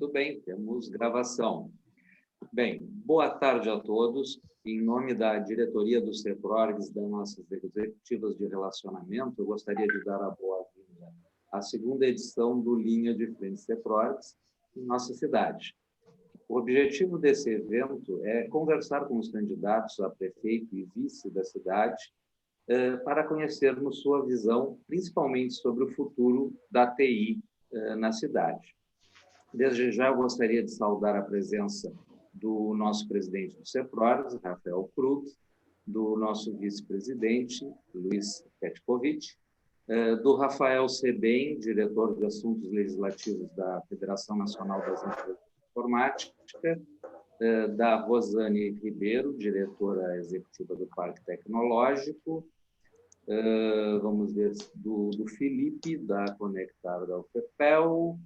Muito bem, temos gravação. Bem, boa tarde a todos. Em nome da diretoria do CEPRORGS, das nossas executivas de relacionamento, eu gostaria de dar a boa-vinda à segunda edição do Linha de Frente CEPRORGS em nossa cidade. O objetivo desse evento é conversar com os candidatos a prefeito e vice da cidade para conhecermos sua visão, principalmente sobre o futuro da TI na cidade. Desde já, eu gostaria de saudar a presença do nosso presidente do CEPRORGS, Rafael Krug, do nosso vice-presidente, Luiz Petkovic, do Rafael Sebem, diretor de Assuntos Legislativos da Federação Nacional das Empresas de Informática, da Rosane Ribeiro, diretora executiva do Parque Tecnológico, vamos ver, do Felipe, da Conectar da UFPEL,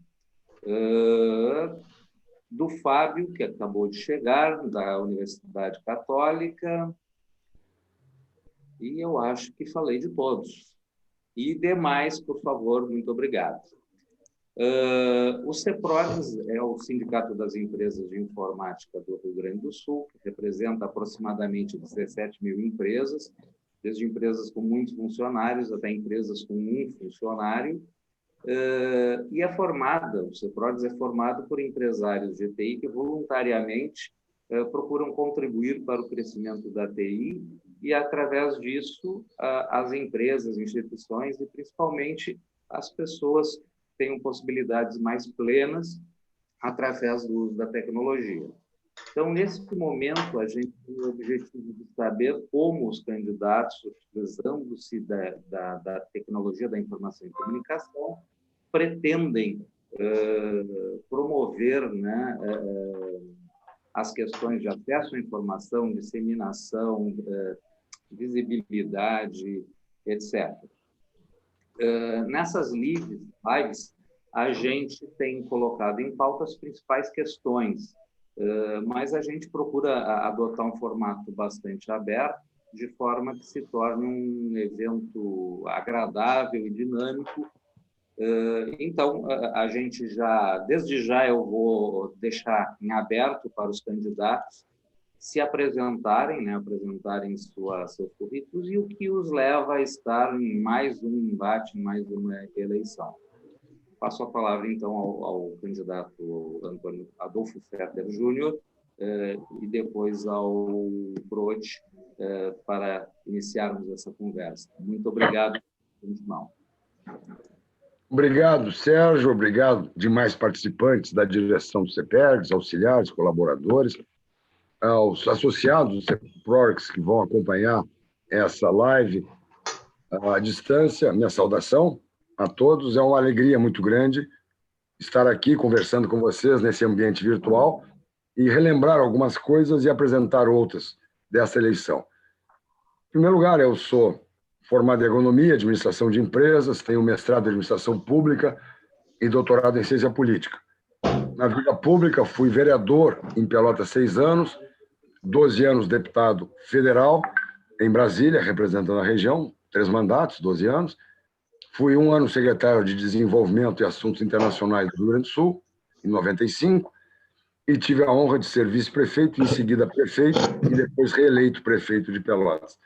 do Fábio, que acabou de chegar, da Universidade Católica, e eu acho que falei de todos. E demais, por favor, muito obrigado. O CEPRORGS é o Sindicato das Empresas de Informática do Rio Grande do Sul, que representa aproximadamente 17 mil empresas, desde empresas com muitos funcionários até empresas com um funcionário, e é formada, o CEPRORGS é formado por empresários de TI que voluntariamente procuram contribuir para o crescimento da TI e, através disso, as empresas, instituições e, principalmente, as pessoas tenham possibilidades mais plenas através do uso da tecnologia. Então, nesse momento, a gente tem o objetivo de saber como os candidatos, utilizando-se da tecnologia da informação e comunicação, pretendem promover, né, as questões de acesso à informação, disseminação, visibilidade, etc. Nessas lives, a gente tem colocado em pauta as principais questões, mas a gente procura adotar um formato bastante aberto, de forma que se torne um evento agradável e dinâmico. Então, a gente desde já eu vou deixar em aberto para os candidatos se apresentarem, né, apresentarem seus currículos e o que os leva a estar em mais um embate, em mais uma eleição. Passo a palavra, então, ao candidato Antônio Adolfo Ferder Júnior e depois ao Brode para iniciarmos essa conversa. Muito obrigado, João. Obrigado, Sérgio. Obrigado demais participantes da direção do CEPRORGS, auxiliares, colaboradores, aos associados do CEPRORGS que vão acompanhar essa live à distância. Minha saudação a todos. É uma alegria muito grande estar aqui conversando com vocês nesse ambiente virtual e relembrar algumas coisas e apresentar outras dessa eleição. Em primeiro lugar, eu sou formado em Agronomia e Administração de Empresas, tenho mestrado em Administração Pública e doutorado em Ciência Política. Na vida pública, fui vereador em Pelotas 6 anos, 12 anos deputado federal em Brasília, representando a região, 3 mandatos, 12 anos. Fui 1 ano secretário de Desenvolvimento e Assuntos Internacionais do Rio Grande do Sul, em 95, e tive a honra de ser vice-prefeito, em seguida prefeito e depois reeleito prefeito de Pelotas.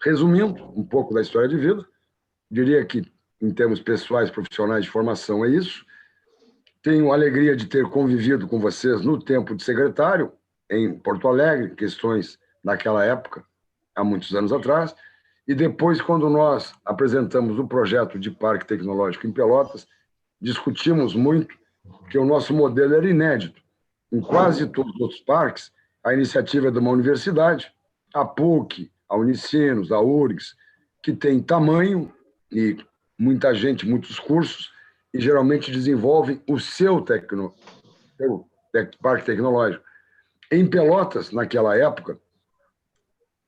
Resumindo um pouco da história de vida, diria que, em termos pessoais, profissionais de formação, é isso. Tenho a alegria de ter convivido com vocês no tempo de secretário, em Porto Alegre, questões naquela época, há muitos anos atrás, e depois, quando nós apresentamos o projeto de Parque Tecnológico em Pelotas, discutimos muito que o nosso modelo era inédito. Em quase todos os outros parques, a iniciativa é de uma universidade, a PUC, a Unicinos, a URGS, que tem tamanho e muita gente, muitos cursos, e geralmente desenvolvem o seu parque tecnológico. Em Pelotas, naquela época,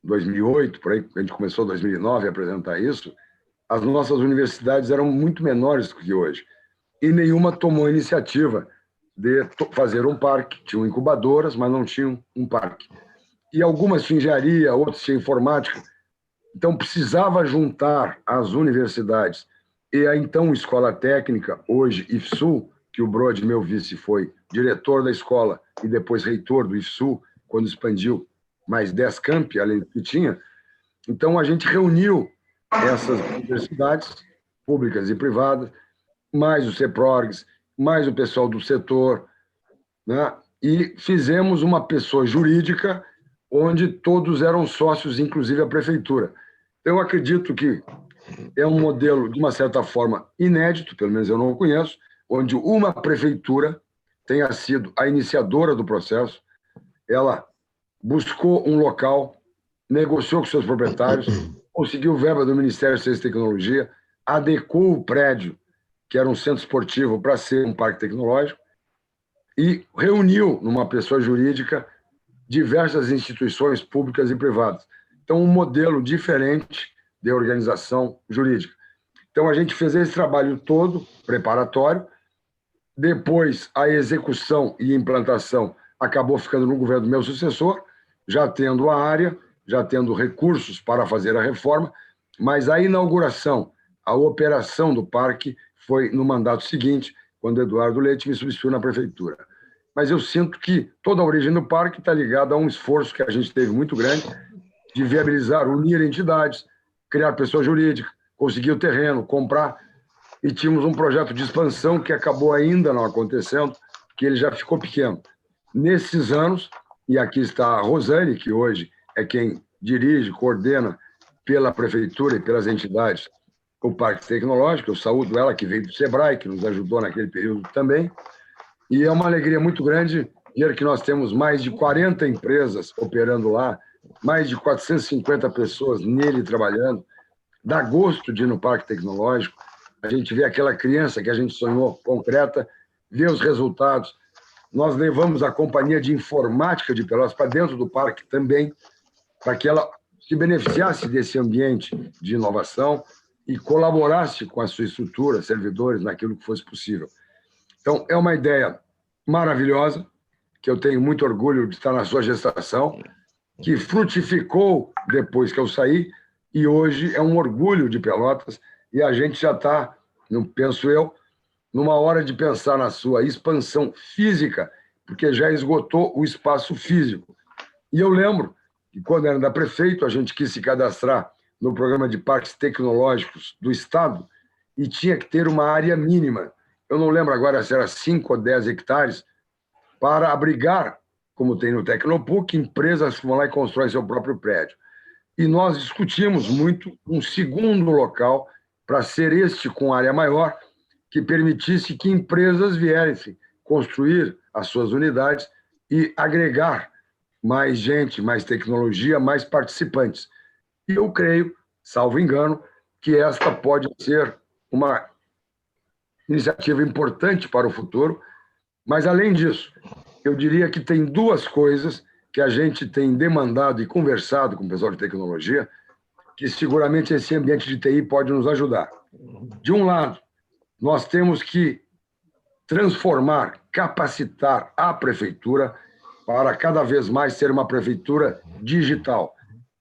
2008, por aí, a gente começou em 2009 a apresentar isso, as nossas universidades eram muito menores do que hoje, e nenhuma tomou a iniciativa de fazer um parque. Tinham incubadoras, mas não tinham um parque. E algumas tinham engenharia, outras tinham informática. Então, precisava juntar as universidades e a então Escola Técnica, hoje IFSU, que o Brode, meu vice, foi diretor da escola e depois reitor do IFSU, quando expandiu mais 10 campi, além do que tinha. Então, a gente reuniu essas universidades públicas e privadas, mais os CEPRORGs, mais o pessoal do setor, né? E fizemos uma pessoa jurídica onde todos eram sócios, inclusive a prefeitura. Eu acredito que é um modelo, de uma certa forma, inédito, pelo menos eu não o conheço, onde uma prefeitura tenha sido a iniciadora do processo, ela buscou um local, negociou com seus proprietários, conseguiu verba do Ministério de Ciência e Tecnologia, adequou o prédio, que era um centro esportivo, para ser um parque tecnológico, e reuniu, numa pessoa jurídica, diversas instituições públicas e privadas. Então, um modelo diferente de organização jurídica. Então, a gente fez esse trabalho todo, preparatório. Depois, a execução e implantação acabou ficando no governo do meu sucessor, já tendo a área, já tendo recursos para fazer a reforma, mas a inauguração, a operação do parque foi no mandato seguinte, quando Eduardo Leite me substituiu na prefeitura. Mas eu sinto que toda a origem do parque está ligada a um esforço que a gente teve muito grande de viabilizar, unir entidades, criar pessoa jurídica, conseguir o terreno, comprar, e tínhamos um projeto de expansão que acabou ainda não acontecendo, que ele já ficou pequeno. Nesses anos, e aqui está a Rosane, que hoje é quem dirige, coordena pela prefeitura e pelas entidades o Parque Tecnológico, eu saúdo ela, que veio do SEBRAE, que nos ajudou naquele período também, e é uma alegria muito grande ver que nós temos mais de 40 empresas operando lá, mais de 450 pessoas nele trabalhando. Dá gosto de ir no Parque Tecnológico, a gente vê aquela criança que a gente sonhou concreta, vê os resultados. Nós levamos a companhia de informática de Pelotas para dentro do parque também, para que ela se beneficiasse desse ambiente de inovação e colaborasse com a sua estrutura, servidores, naquilo que fosse possível. Então, é uma ideia maravilhosa, que eu tenho muito orgulho de estar na sua gestação, que frutificou depois que eu saí, e hoje é um orgulho de Pelotas, e a gente já está, penso eu, numa hora de pensar na sua expansão física, porque já esgotou o espaço físico. E eu lembro que, quando era da prefeito, a gente quis se cadastrar no programa de parques tecnológicos do Estado e tinha que ter uma área mínima. Eu não lembro agora se era 5 ou 10 hectares, para abrigar, como tem no Tecnopuc, empresas que vão lá e constroem seu próprio prédio. E nós discutimos muito um segundo local para ser este com área maior, que permitisse que empresas viessem construir as suas unidades e agregar mais gente, mais tecnologia, mais participantes. E eu creio, salvo engano, que esta pode ser uma iniciativa importante para o futuro. Mas, além disso, eu diria que tem duas coisas que a gente tem demandado e conversado com o pessoal de tecnologia, que seguramente esse ambiente de TI pode nos ajudar. De um lado, nós temos que transformar, capacitar a prefeitura para cada vez mais ser uma prefeitura digital,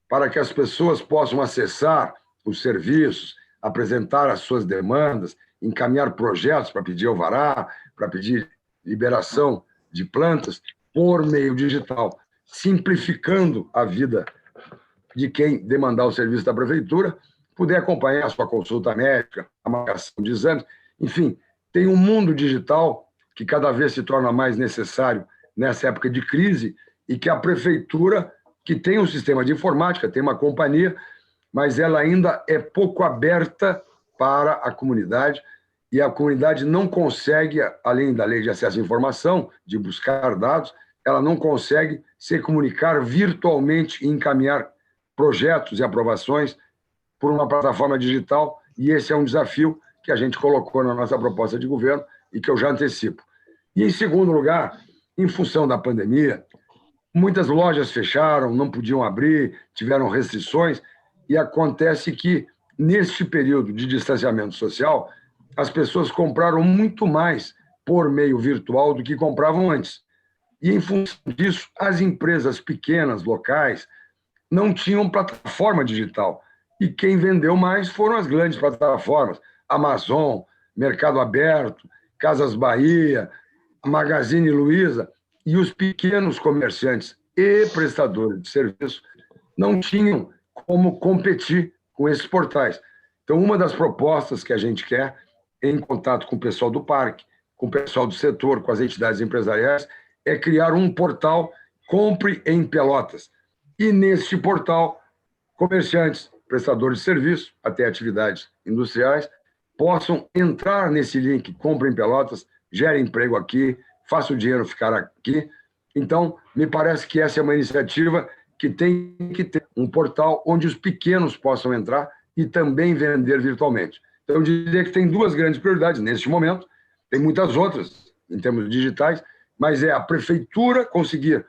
para que as pessoas possam acessar os serviços, apresentar as suas demandas, encaminhar projetos para pedir alvará, para pedir liberação de plantas por meio digital, simplificando a vida de quem demandar o serviço da prefeitura, puder acompanhar a sua consulta médica, a marcação de exames, enfim, tem um mundo digital que cada vez se torna mais necessário nessa época de crise e que a prefeitura, que tem um sistema de informática, tem uma companhia, mas ela ainda é pouco aberta para a comunidade, e a comunidade não consegue, além da lei de acesso à informação, de buscar dados, ela não consegue se comunicar virtualmente e encaminhar projetos e aprovações por uma plataforma digital, e esse é um desafio que a gente colocou na nossa proposta de governo e que eu já antecipo. E, em segundo lugar, em função da pandemia, muitas lojas fecharam, não podiam abrir, tiveram restrições, e acontece que, neste período de distanciamento social, as pessoas compraram muito mais por meio virtual do que compravam antes. E, em função disso, as empresas pequenas, locais, não tinham plataforma digital. E quem vendeu mais foram as grandes plataformas, Amazon, Mercado Aberto, Casas Bahia, a Magazine Luiza, e os pequenos comerciantes e prestadores de serviço não tinham como competir com esses portais. Então, uma das propostas que a gente quer, em contato com o pessoal do parque, com o pessoal do setor, com as entidades empresariais, é criar um portal Compre em Pelotas. E, neste portal, comerciantes, prestadores de serviço, até atividades industriais, possam entrar nesse link Compre em Pelotas, gere emprego aqui, faça o dinheiro ficar aqui. Então, me parece que essa é uma iniciativa que tem que ter um portal onde os pequenos possam entrar e também vender virtualmente. Então, eu diria que tem duas grandes prioridades neste momento, tem muitas outras em termos digitais, mas é a prefeitura conseguir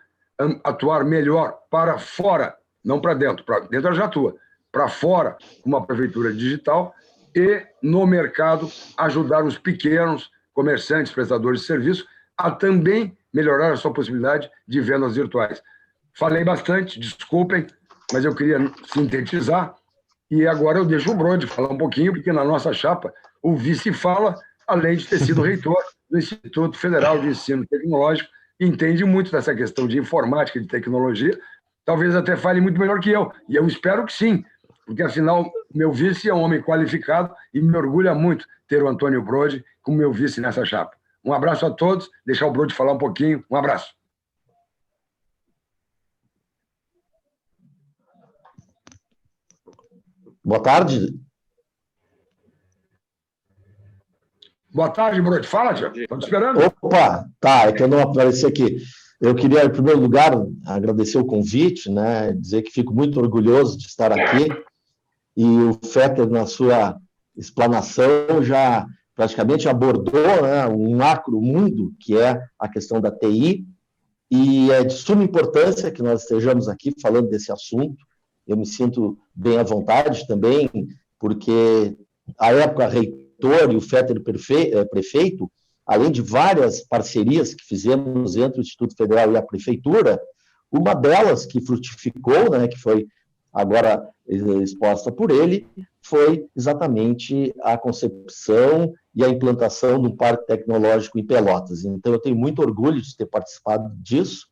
atuar melhor para fora, não para dentro ela já atua, para fora, uma prefeitura digital, e no mercado ajudar os pequenos comerciantes, prestadores de serviço, a também melhorar a sua possibilidade de vendas virtuais. Falei bastante, desculpem, mas eu queria sintetizar, e agora eu deixo o Brode falar um pouquinho, porque na nossa chapa o vice fala, além de ter sido reitor do Instituto Federal de Ensino Tecnológico, entende muito dessa questão de informática, de tecnologia, talvez até fale muito melhor que eu, e eu espero que sim, porque, afinal, meu vice é um homem qualificado e me orgulha muito ter o Antônio Brode como meu vice nessa chapa. Um abraço a todos, deixar o Brode falar um pouquinho. Um abraço. Boa tarde. Boa tarde, Brode. Fala, Tiago. Estamos esperando. Opa, tá, é que eu não apareci aqui. Eu queria, em primeiro lugar, agradecer o convite, né, dizer que fico muito orgulhoso de estar aqui, e o Fetter, na sua explanação, já praticamente abordou, né, um macro mundo, que é a questão da TI, e é de suma importância que nós estejamos aqui falando desse assunto. Eu me sinto bem à vontade também, porque a época reitor e o Fetter prefeito, além de várias parcerias que fizemos entre o Instituto Federal e a Prefeitura, uma delas que frutificou, né, que foi agora exposta por ele, foi exatamente a concepção e a implantação do Parque Tecnológico em Pelotas. Então, eu tenho muito orgulho de ter participado disso,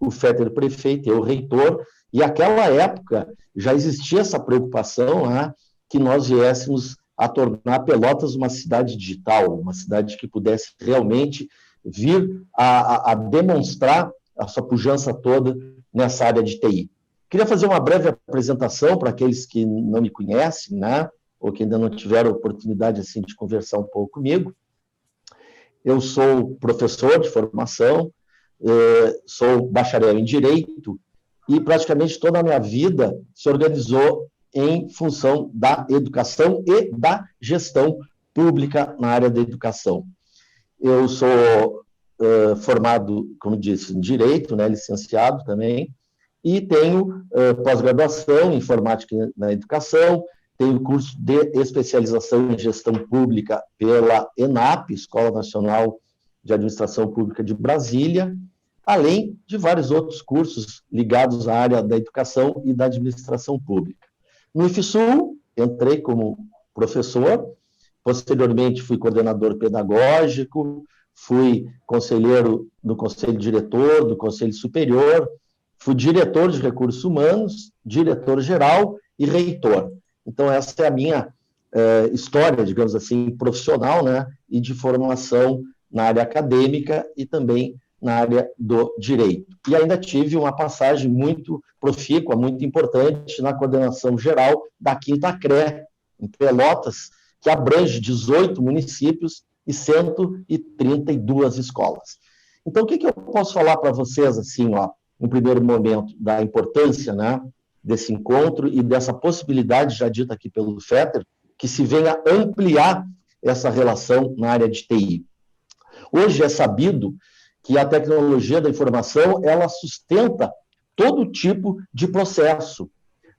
o Fetter prefeito, eu reitor, e naquela época já existia essa preocupação, né, que nós viéssemos a tornar Pelotas uma cidade digital, uma cidade que pudesse realmente vir a demonstrar a sua pujança toda nessa área de TI. Queria fazer uma breve apresentação para aqueles que não me conhecem, né, ou que ainda não tiveram oportunidade assim, de conversar um pouco comigo. Eu sou professor de formação, sou bacharel em Direito, e praticamente toda a minha vida se organizou em função da educação e da gestão pública na área da educação. Eu sou formado, como disse, em Direito, né, licenciado também, e tenho pós-graduação em Informática na Educação, tenho curso de especialização em Gestão Pública pela ENAP, Escola Nacional de Administração Pública de Brasília, além de vários outros cursos ligados à área da educação e da administração pública. No IFSUL, entrei como professor, posteriormente fui coordenador pedagógico, fui conselheiro do Conselho Diretor, do Conselho Superior, fui diretor de recursos humanos, diretor-geral e reitor. Então, essa é a minha história, digamos assim, profissional, né, e de formação na área acadêmica e também na área do direito. E ainda tive uma passagem muito profícua, muito importante na coordenação geral da Quinta CRE, em Pelotas, que abrange 18 municípios e 132 escolas. Então, o que eu posso falar para vocês, assim, ó, no primeiro momento, da importância, né, desse encontro e dessa possibilidade, já dita aqui pelo Fetter, que se venha ampliar essa relação na área de TI. Hoje é sabido que a tecnologia da informação, ela sustenta todo tipo de processo.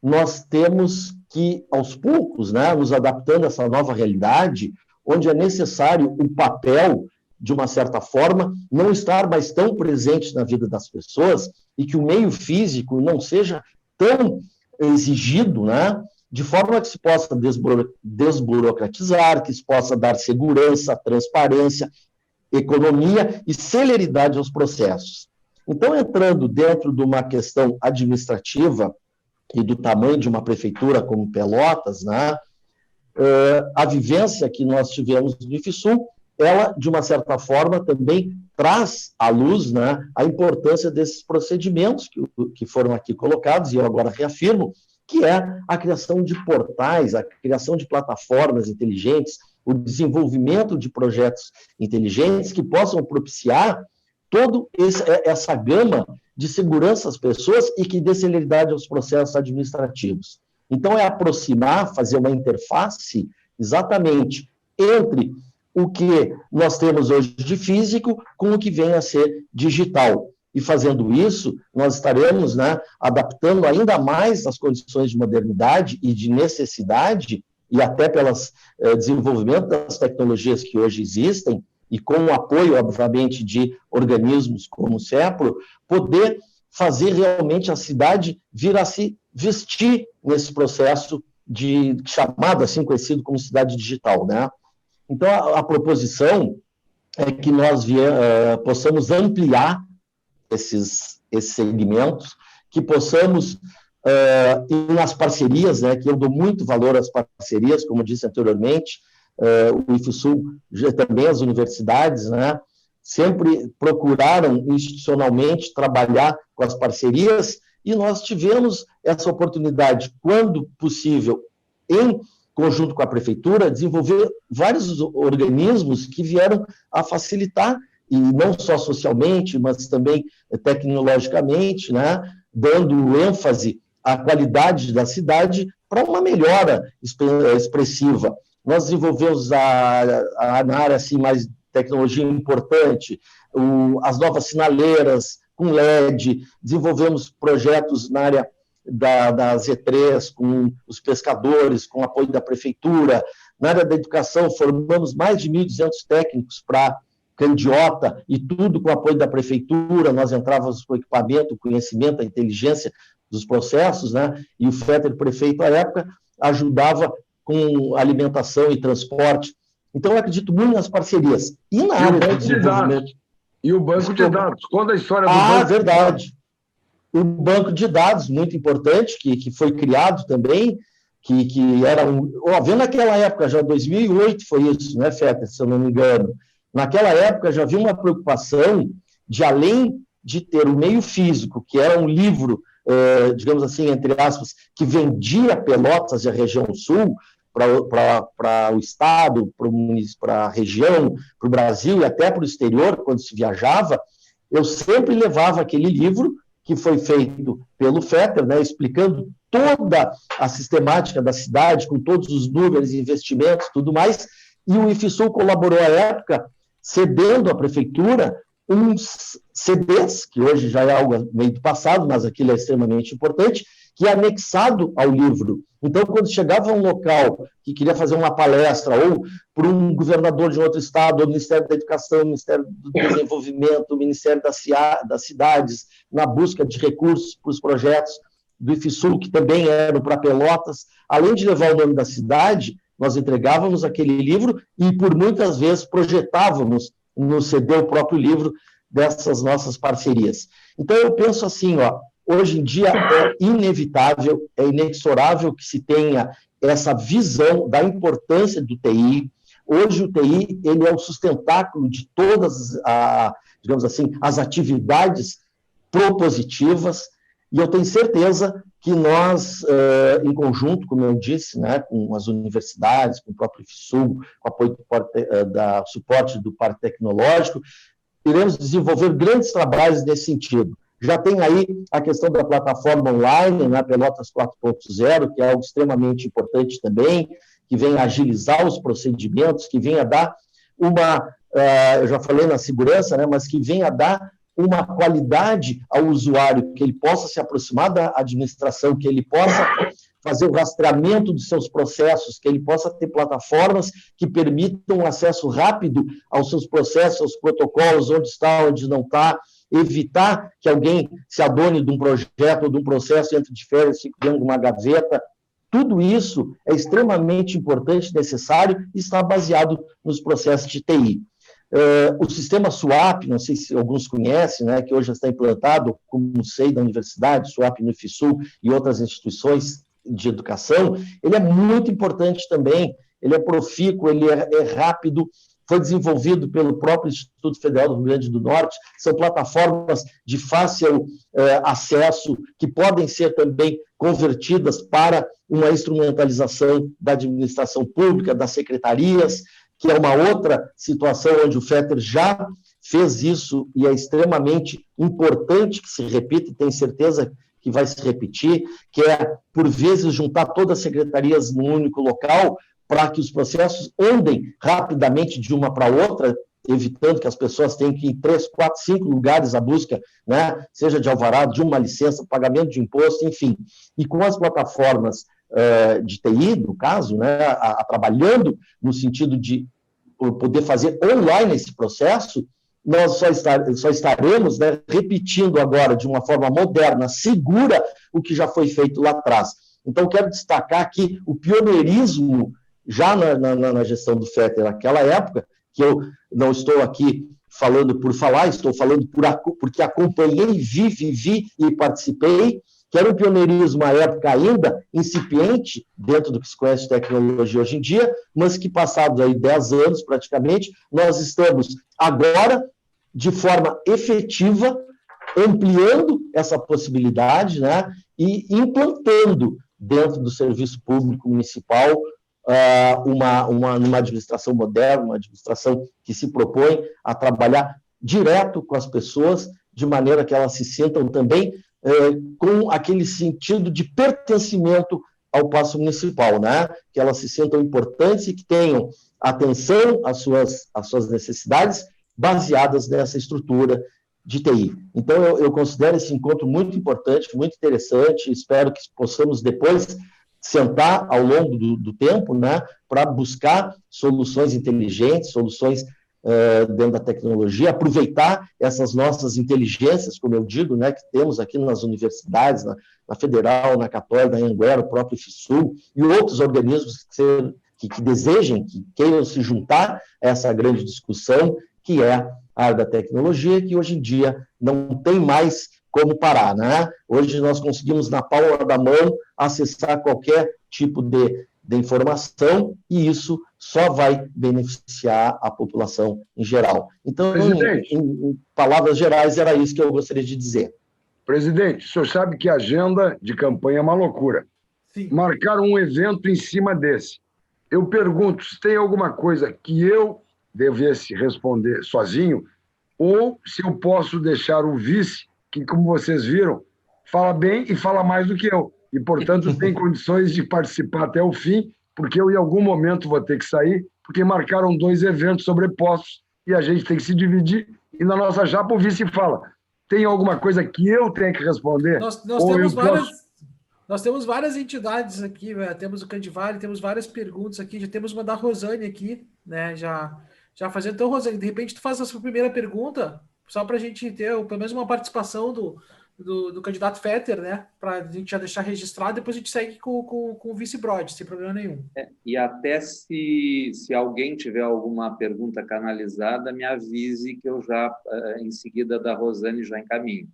Nós temos que, aos poucos, né, nos adaptando a essa nova realidade, onde é necessário o papel, de uma certa forma, não estar mais tão presente na vida das pessoas e que o meio físico não seja tão exigido, né, de forma que se possa desburocratizar, que se possa dar segurança, transparência, economia e celeridade aos processos. Então, entrando dentro de uma questão administrativa e do tamanho de uma prefeitura como Pelotas, né, a vivência que nós tivemos no IFSUL, ela, de uma certa forma, também traz à luz, né, a importância desses procedimentos que foram aqui colocados, e eu agora reafirmo, que é a criação de portais, a criação de plataformas inteligentes, o desenvolvimento de projetos inteligentes que possam propiciar toda essa gama de segurança às pessoas e que dê celeridade aos processos administrativos. Então, é aproximar, fazer uma interface exatamente entre o que nós temos hoje de físico com o que vem a ser digital. E fazendo isso, nós estaremos, né, adaptando ainda mais as condições de modernidade e de necessidade, e até pelos desenvolvimento das tecnologias que hoje existem, e com o apoio, obviamente, de organismos como o CEPRO, poder fazer realmente a cidade vir a se vestir nesse processo chamado, assim conhecido como cidade digital, né? Então, a proposição é que nós possamos ampliar esses segmentos, que possamos ir nas parcerias, né, que eu dou muito valor às parcerias, como disse anteriormente, o IFSUL, também as universidades, né, sempre procuraram institucionalmente trabalhar com as parcerias, e nós tivemos essa oportunidade, quando possível, em conjunto com a prefeitura, desenvolver vários organismos que vieram a facilitar, e não só socialmente, mas também tecnologicamente, né, dando ênfase à qualidade da cidade para uma melhora expressiva. Nós desenvolvemos na área assim, mais tecnologia importante, as novas sinaleiras com LED, desenvolvemos projetos na área da Z3, com os pescadores, com o apoio da prefeitura. Na área da educação, formamos mais de 1.200 técnicos para Candiota, e tudo com o apoio da prefeitura. Nós entrávamos com o equipamento, o conhecimento, a inteligência dos processos, né? E o Fetter, prefeito à época, ajudava com alimentação e transporte. Então, eu acredito muito nas parcerias. E na área de desenvolvimento... E o banco de dados? Conta a história do banco. Verdade. O banco de dados, muito importante, que foi criado também, que era vendo naquela época, já 2008 foi isso, né, Fetter, se eu não me engano. Naquela época já havia uma preocupação de, além de ter o meio físico, que era um livro, digamos assim, entre aspas, que vendia Pelotas e a região sul, para o estado, para a região, para o Brasil e até para o exterior, quando se viajava, eu sempre levava aquele livro, que foi feito pelo Fetter, né, explicando toda a sistemática da cidade, com todos os números, investimentos, tudo mais, e o IFSUL colaborou à época, cedendo à prefeitura uns CDs, que hoje já é algo meio do passado, mas aquilo é extremamente importante, que é anexado ao livro. Então, quando chegava a um local que queria fazer uma palestra, ou para um governador de outro estado, ou Ministério da Educação, Ministério do Desenvolvimento, Ministério das Cidades, na busca de recursos para os projetos do IFSUL, que também eram para Pelotas, além de levar o nome da cidade, nós entregávamos aquele livro e, por muitas vezes, projetávamos no CD o próprio livro dessas nossas parcerias. Então, eu penso assim, hoje em dia é inevitável, é inexorável que se tenha essa visão da importância do TI. Hoje o TI ele é o sustentáculo de todas, digamos assim, as atividades propositivas, e eu tenho certeza que nós, em conjunto, como eu disse, né, com as universidades, com o próprio IFSUL, com o apoio do suporte do Parque Tecnológico, iremos desenvolver grandes trabalhos nesse sentido. Já tem aí a questão da plataforma online, né, Pelotas 4.0, que é algo extremamente importante também, que vem agilizar os procedimentos, que vem a dar eu já falei na segurança, né, mas que vem a dar uma qualidade ao usuário, que ele possa se aproximar da administração, que ele possa fazer o rastreamento dos seus processos, que ele possa ter plataformas que permitam acesso rápido aos seus processos, aos protocolos, onde está, onde não está, evitar que alguém se adone de um projeto ou de um processo, entre de férias, fique dentro de uma gaveta. Tudo isso é extremamente importante, necessário e está baseado nos processos de TI. O sistema SWAP, não sei se alguns conhecem, né, que hoje já está implantado, como sei, da universidade, SWAP no IFSU e outras instituições de educação, ele é muito importante também, ele é profícuo, ele é rápido, foi desenvolvido pelo próprio Instituto Federal do Rio Grande do Norte, são plataformas de fácil acesso, que podem ser também convertidas para uma instrumentalização da administração pública, das secretarias, que é uma outra situação onde o Fetter já fez isso e é extremamente importante que se repita, e tenho certeza que vai se repetir, que é, por vezes, juntar todas as secretarias num único local para que os processos andem rapidamente de uma para outra, evitando que as pessoas tenham que ir em 3, 4, 5 lugares à busca, né? Seja de alvará, de uma licença, pagamento de imposto, enfim. E com as plataformas de TI, no caso, né, trabalhando no sentido de poder fazer online esse processo, nós só estaremos, né, repetindo agora de uma forma moderna, segura, o que já foi feito lá atrás. Então, quero destacar aqui o pioneirismo já na gestão do Fetter naquela época, que eu não estou aqui falando por falar, estou falando porque acompanhei, vivi e participei, que era um pioneirismo à época ainda incipiente, dentro do que se conhece de tecnologia hoje em dia, mas que passados aí 10 anos praticamente, nós estamos agora, de forma efetiva, ampliando essa possibilidade, né, e implantando dentro do serviço público municipal uma administração moderna, uma administração que se propõe a trabalhar direto com as pessoas, de maneira que elas se sintam também com aquele sentido de pertencimento ao Paço Municipal, né? Que elas se sintam importantes e que tenham atenção às suas necessidades baseadas nessa estrutura de TI. Então, eu considero esse encontro muito importante, muito interessante, espero que possamos depois sentar ao longo do tempo, né, para buscar soluções inteligentes, soluções dentro da tecnologia, aproveitar essas nossas inteligências, como eu digo, né, que temos aqui nas universidades, na Federal, na Católica, na Anhanguera, o próprio IFSU, e outros organismos que desejem, que queiram se juntar a essa grande discussão, que é a área da tecnologia, que hoje em dia não tem mais como parar, né? Hoje nós conseguimos, na palma da mão, acessar qualquer tipo de informação, e isso só vai beneficiar a população em geral. Então, em palavras gerais, era isso que eu gostaria de dizer. Presidente, o senhor sabe que a agenda de campanha é uma loucura. Sim. Marcaram um evento em cima desse. Eu pergunto se tem alguma coisa que eu devesse responder sozinho, ou se eu posso deixar o vice, que, como vocês viram, fala bem e fala mais do que eu. E, portanto, tem condições de participar até o fim, porque eu, em algum momento, vou ter que sair, porque marcaram 2 eventos sobrepostos e a gente tem que se dividir. E na nossa chapa, o vice fala. Tem alguma coisa que eu tenho que responder? Nós temos várias entidades aqui, né? Temos o Candivale, temos várias perguntas aqui, já temos uma da Rosane aqui, né? Já fazendo. Então, Rosane, de repente, tu faz a sua primeira pergunta, só para a gente ter pelo menos uma participação do candidato Fetter, né? Para a gente já deixar registrado, depois a gente segue com o vice-brode, sem problema nenhum. E até se alguém tiver alguma pergunta canalizada, me avise que eu já, em seguida da Rosane, já encaminho.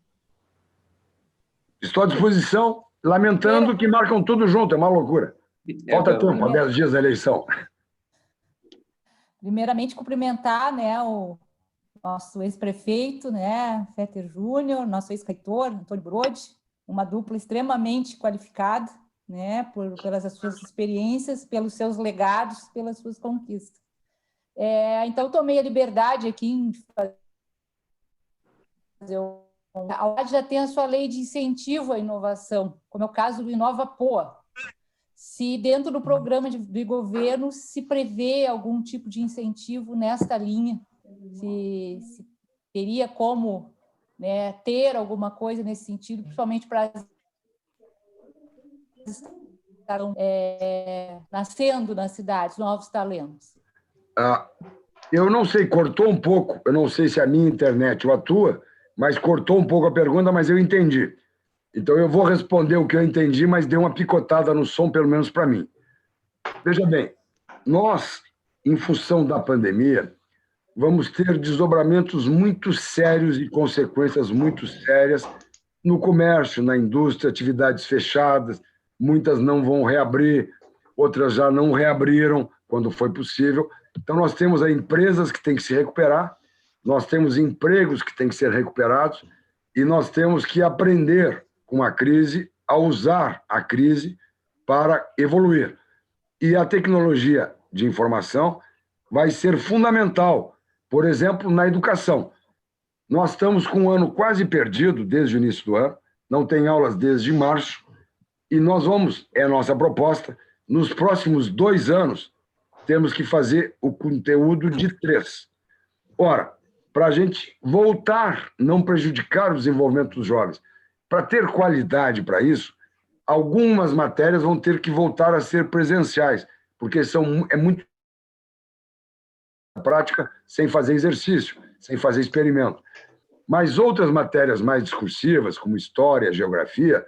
Estou à disposição, lamentando que marcam tudo junto, é uma loucura. Falta tempo, 10 dias da eleição. Primeiramente, cumprimentar, né, o nosso ex-prefeito, né, Fetter Júnior, nosso ex-reitor, Antônio Brode, uma dupla extremamente qualificada, né, pelas suas experiências, pelos seus legados, pelas suas conquistas. Então, tomei a liberdade aqui em fazer a UAD já tem a sua lei de incentivo à inovação, como é o caso do Inova Poa. Se dentro do programa de governo se prevê algum tipo de incentivo nesta linha, se teria como, né, ter alguma coisa nesse sentido, principalmente para nascendo nas cidades, novos talentos. Eu não sei, cortou um pouco, eu não sei se a minha internet ou a tua, mas cortou um pouco a pergunta, mas eu entendi. Então, eu vou responder o que eu entendi, mas deu uma picotada no som, pelo menos para mim. Veja bem, nós, em função da pandemia, vamos ter desdobramentos muito sérios e consequências muito sérias no comércio, na indústria, atividades fechadas, muitas não vão reabrir, outras já não reabriram quando foi possível. Então, nós temos aí empresas que têm que se recuperar, nós temos empregos que têm que ser recuperados e nós temos que aprender com a crise a usar a crise para evoluir. E a tecnologia de informação vai ser fundamental, por exemplo, na educação. Nós estamos com um ano quase perdido desde o início do ano, não tem aulas desde março, e nós vamos, é a nossa proposta, nos próximos 2 anos, temos que fazer o conteúdo de 3. Ora, para a gente voltar, não prejudicar o desenvolvimento dos jovens, para ter qualidade para isso, algumas matérias vão ter que voltar a ser presenciais, porque é muito prática sem fazer exercício, sem fazer experimento. Mas outras matérias mais discursivas, como história, geografia,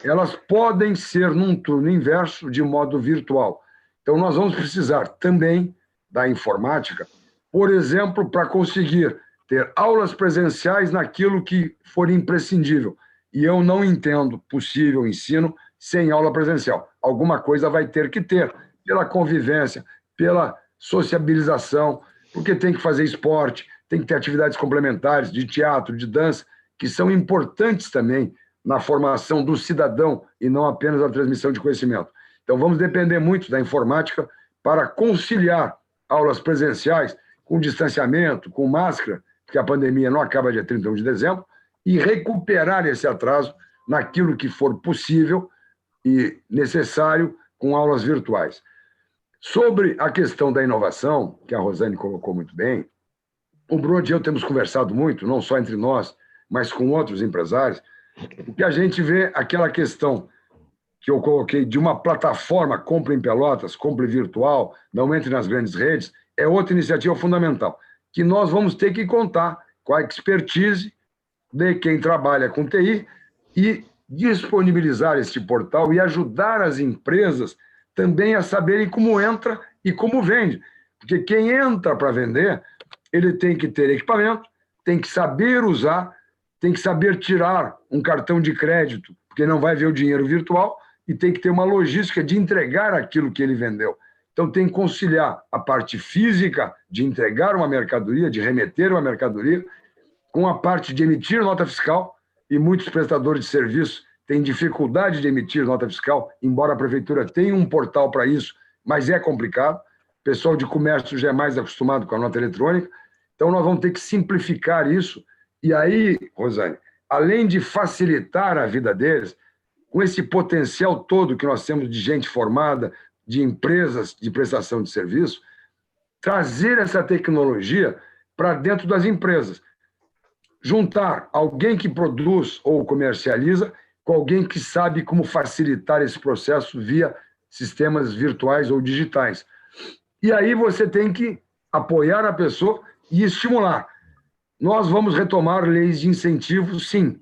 elas podem ser num turno inverso de modo virtual. Então, nós vamos precisar também da informática, por exemplo, para conseguir ter aulas presenciais naquilo que for imprescindível. E eu não entendo possível ensino sem aula presencial. Alguma coisa vai ter que ter, pela convivência, pela sociabilização, porque tem que fazer esporte, tem que ter atividades complementares de teatro, de dança, que são importantes também na formação do cidadão e não apenas na transmissão de conhecimento. Então, vamos depender muito da informática para conciliar aulas presenciais com distanciamento, com máscara, porque a pandemia não acaba dia 31 de dezembro, e recuperar esse atraso naquilo que for possível e necessário com aulas virtuais. Sobre a questão da inovação, que a Rosane colocou muito bem, o Bruno e eu temos conversado muito, não só entre nós, mas com outros empresários, o que a gente vê aquela questão que eu coloquei de uma plataforma, compra em Pelotas, compra virtual, não entre nas grandes redes, é outra iniciativa fundamental, que nós vamos ter que contar com a expertise de quem trabalha com TI e disponibilizar este portal e ajudar as empresas também a saberem como entra e como vende. Porque quem entra para vender, ele tem que ter equipamento, tem que saber usar, tem que saber tirar um cartão de crédito, porque não vai ver o dinheiro virtual, e tem que ter uma logística de entregar aquilo que ele vendeu. Então, tem que conciliar a parte física de entregar uma mercadoria, de remeter uma mercadoria, com a parte de emitir nota fiscal, e muitos prestadores de serviço têm dificuldade de emitir nota fiscal, embora a prefeitura tenha um portal para isso, mas é complicado. O pessoal de comércio já é mais acostumado com a nota eletrônica, então nós vamos ter que simplificar isso. E aí, Rosane, além de facilitar a vida deles, com esse potencial todo que nós temos de gente formada, de empresas de prestação de serviço, trazer essa tecnologia para dentro das empresas. Juntar alguém que produz ou comercializa com alguém que sabe como facilitar esse processo via sistemas virtuais ou digitais. E aí você tem que apoiar a pessoa e estimular. Nós vamos retomar leis de incentivo, sim,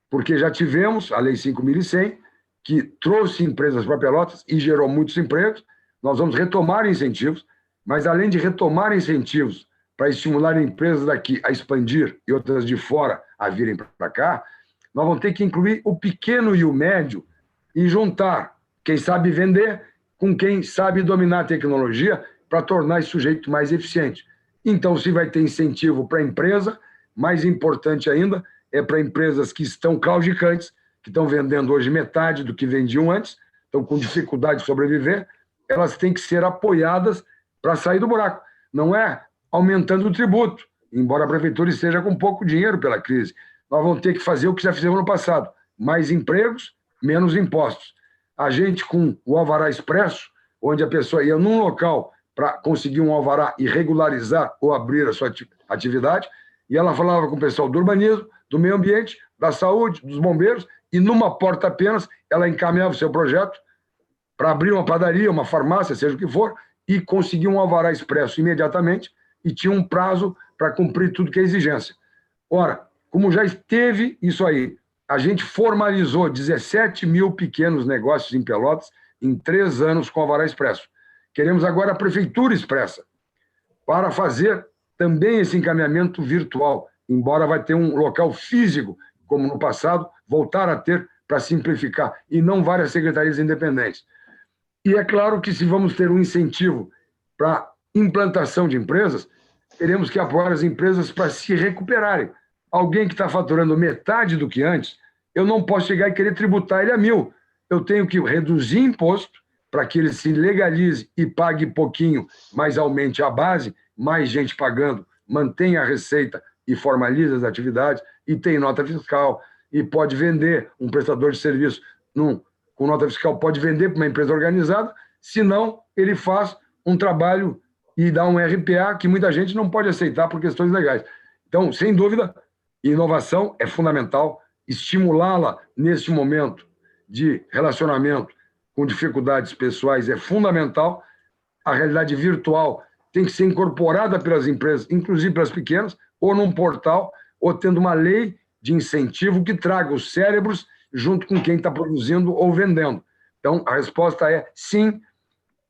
porque já tivemos a Lei 5.100, que trouxe empresas para Pelotas e gerou muitos empregos. Nós vamos retomar incentivos, mas além de retomar incentivos para estimular empresas daqui a expandir e outras de fora a virem para cá, nós vamos ter que incluir o pequeno e o médio e juntar quem sabe vender com quem sabe dominar a tecnologia para tornar esse sujeito mais eficiente. Então, se vai ter incentivo para a empresa, mais importante ainda é para empresas que estão claudicantes, que estão vendendo hoje metade do que vendiam antes, estão com dificuldade de sobreviver, elas têm que ser apoiadas para sair do buraco. Não é aumentando o tributo, embora a prefeitura esteja com pouco dinheiro pela crise. Nós vamos ter que fazer o que já fizemos no passado, mais empregos, menos impostos. A gente com o Alvará Expresso, onde a pessoa ia num local para conseguir um alvará e regularizar ou abrir a sua atividade, e ela falava com o pessoal do urbanismo, do meio ambiente, da saúde, dos bombeiros, e numa porta apenas ela encaminhava o seu projeto para abrir uma padaria, uma farmácia, seja o que for, e conseguir um alvará expresso imediatamente e tinha um prazo para cumprir tudo que é exigência. Ora, como já esteve isso aí, a gente formalizou 17 mil pequenos negócios em Pelotas em 3 anos com alvará expresso. Queremos agora a Prefeitura Expressa para fazer também esse encaminhamento virtual, embora vai ter um local físico, como no passado, voltar a ter para simplificar, e não várias secretarias independentes. E é claro que se vamos ter um incentivo para implantação de empresas, teremos que apoiar as empresas para se recuperarem. Alguém que está faturando metade do que antes, eu não posso chegar e querer tributar ele a 1.000. Eu tenho que reduzir imposto para que ele se legalize e pague pouquinho, mas aumente a base, mais gente pagando, mantenha a receita e formalize as atividades, e tem nota fiscal, e pode vender um prestador de serviço com nota fiscal, pode vender para uma empresa organizada, senão ele faz um trabalho e dá um RPA que muita gente não pode aceitar por questões legais. Então, sem dúvida, inovação é fundamental, estimulá-la neste momento de relacionamento com dificuldades pessoais é fundamental, a realidade virtual tem que ser incorporada pelas empresas, inclusive pelas pequenas, ou num portal, ou tendo uma lei de incentivo que traga os cérebros junto com quem está produzindo ou vendendo. Então, a resposta é sim.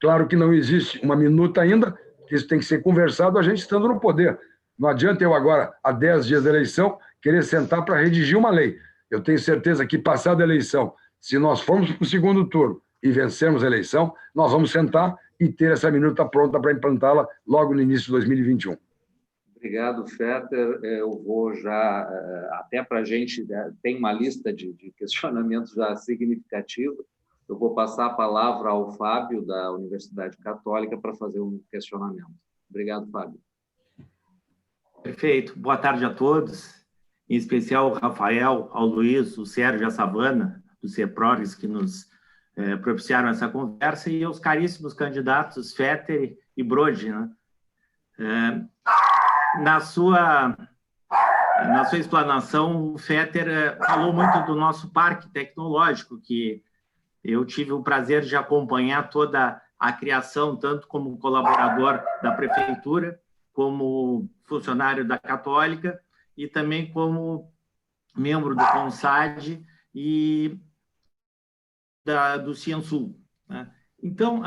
Claro que não existe uma minuta ainda, isso tem que ser conversado a gente estando no poder. Não adianta eu agora, há 10 dias da eleição, querer sentar para redigir uma lei. Eu tenho certeza que, passada a eleição, se nós formos para o segundo turno e vencermos a eleição, nós vamos sentar e ter essa minuta pronta para implantá-la logo no início de 2021. Obrigado, Fetter. Eu vou já, até para a gente, tem uma lista de questionamentos já significativa. Eu vou passar a palavra ao Fábio, da Universidade Católica, para fazer um questionamento. Obrigado, Fábio. Perfeito. Boa tarde a todos, em especial ao Rafael, ao Luiz, o Sérgio e a Savana, do CEPRORGS, que nos propiciaram essa conversa, e aos caríssimos candidatos Fetter e Brode, né? Na sua explanação, o Fetter falou muito do nosso parque tecnológico, que eu tive o prazer de acompanhar toda a criação, tanto como colaborador da Prefeitura, como funcionário da Católica, e também como membro do CONSAD e do Ciensul, né? Então,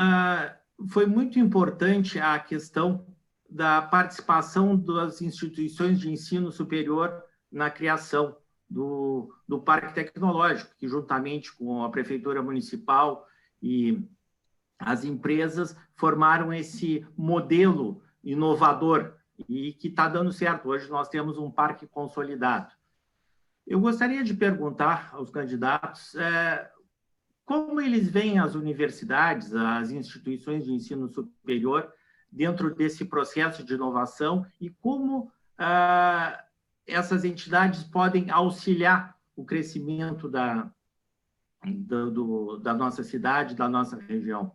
foi muito importante a questão da participação das instituições de ensino superior na criação do Parque Tecnológico, que juntamente com a Prefeitura Municipal e as empresas formaram esse modelo inovador e que está dando certo. Hoje nós temos um parque consolidado. Eu gostaria de perguntar aos candidatos como eles veem as universidades, as instituições de ensino superior dentro desse processo de inovação e como essas entidades podem auxiliar o crescimento da nossa cidade, da nossa região.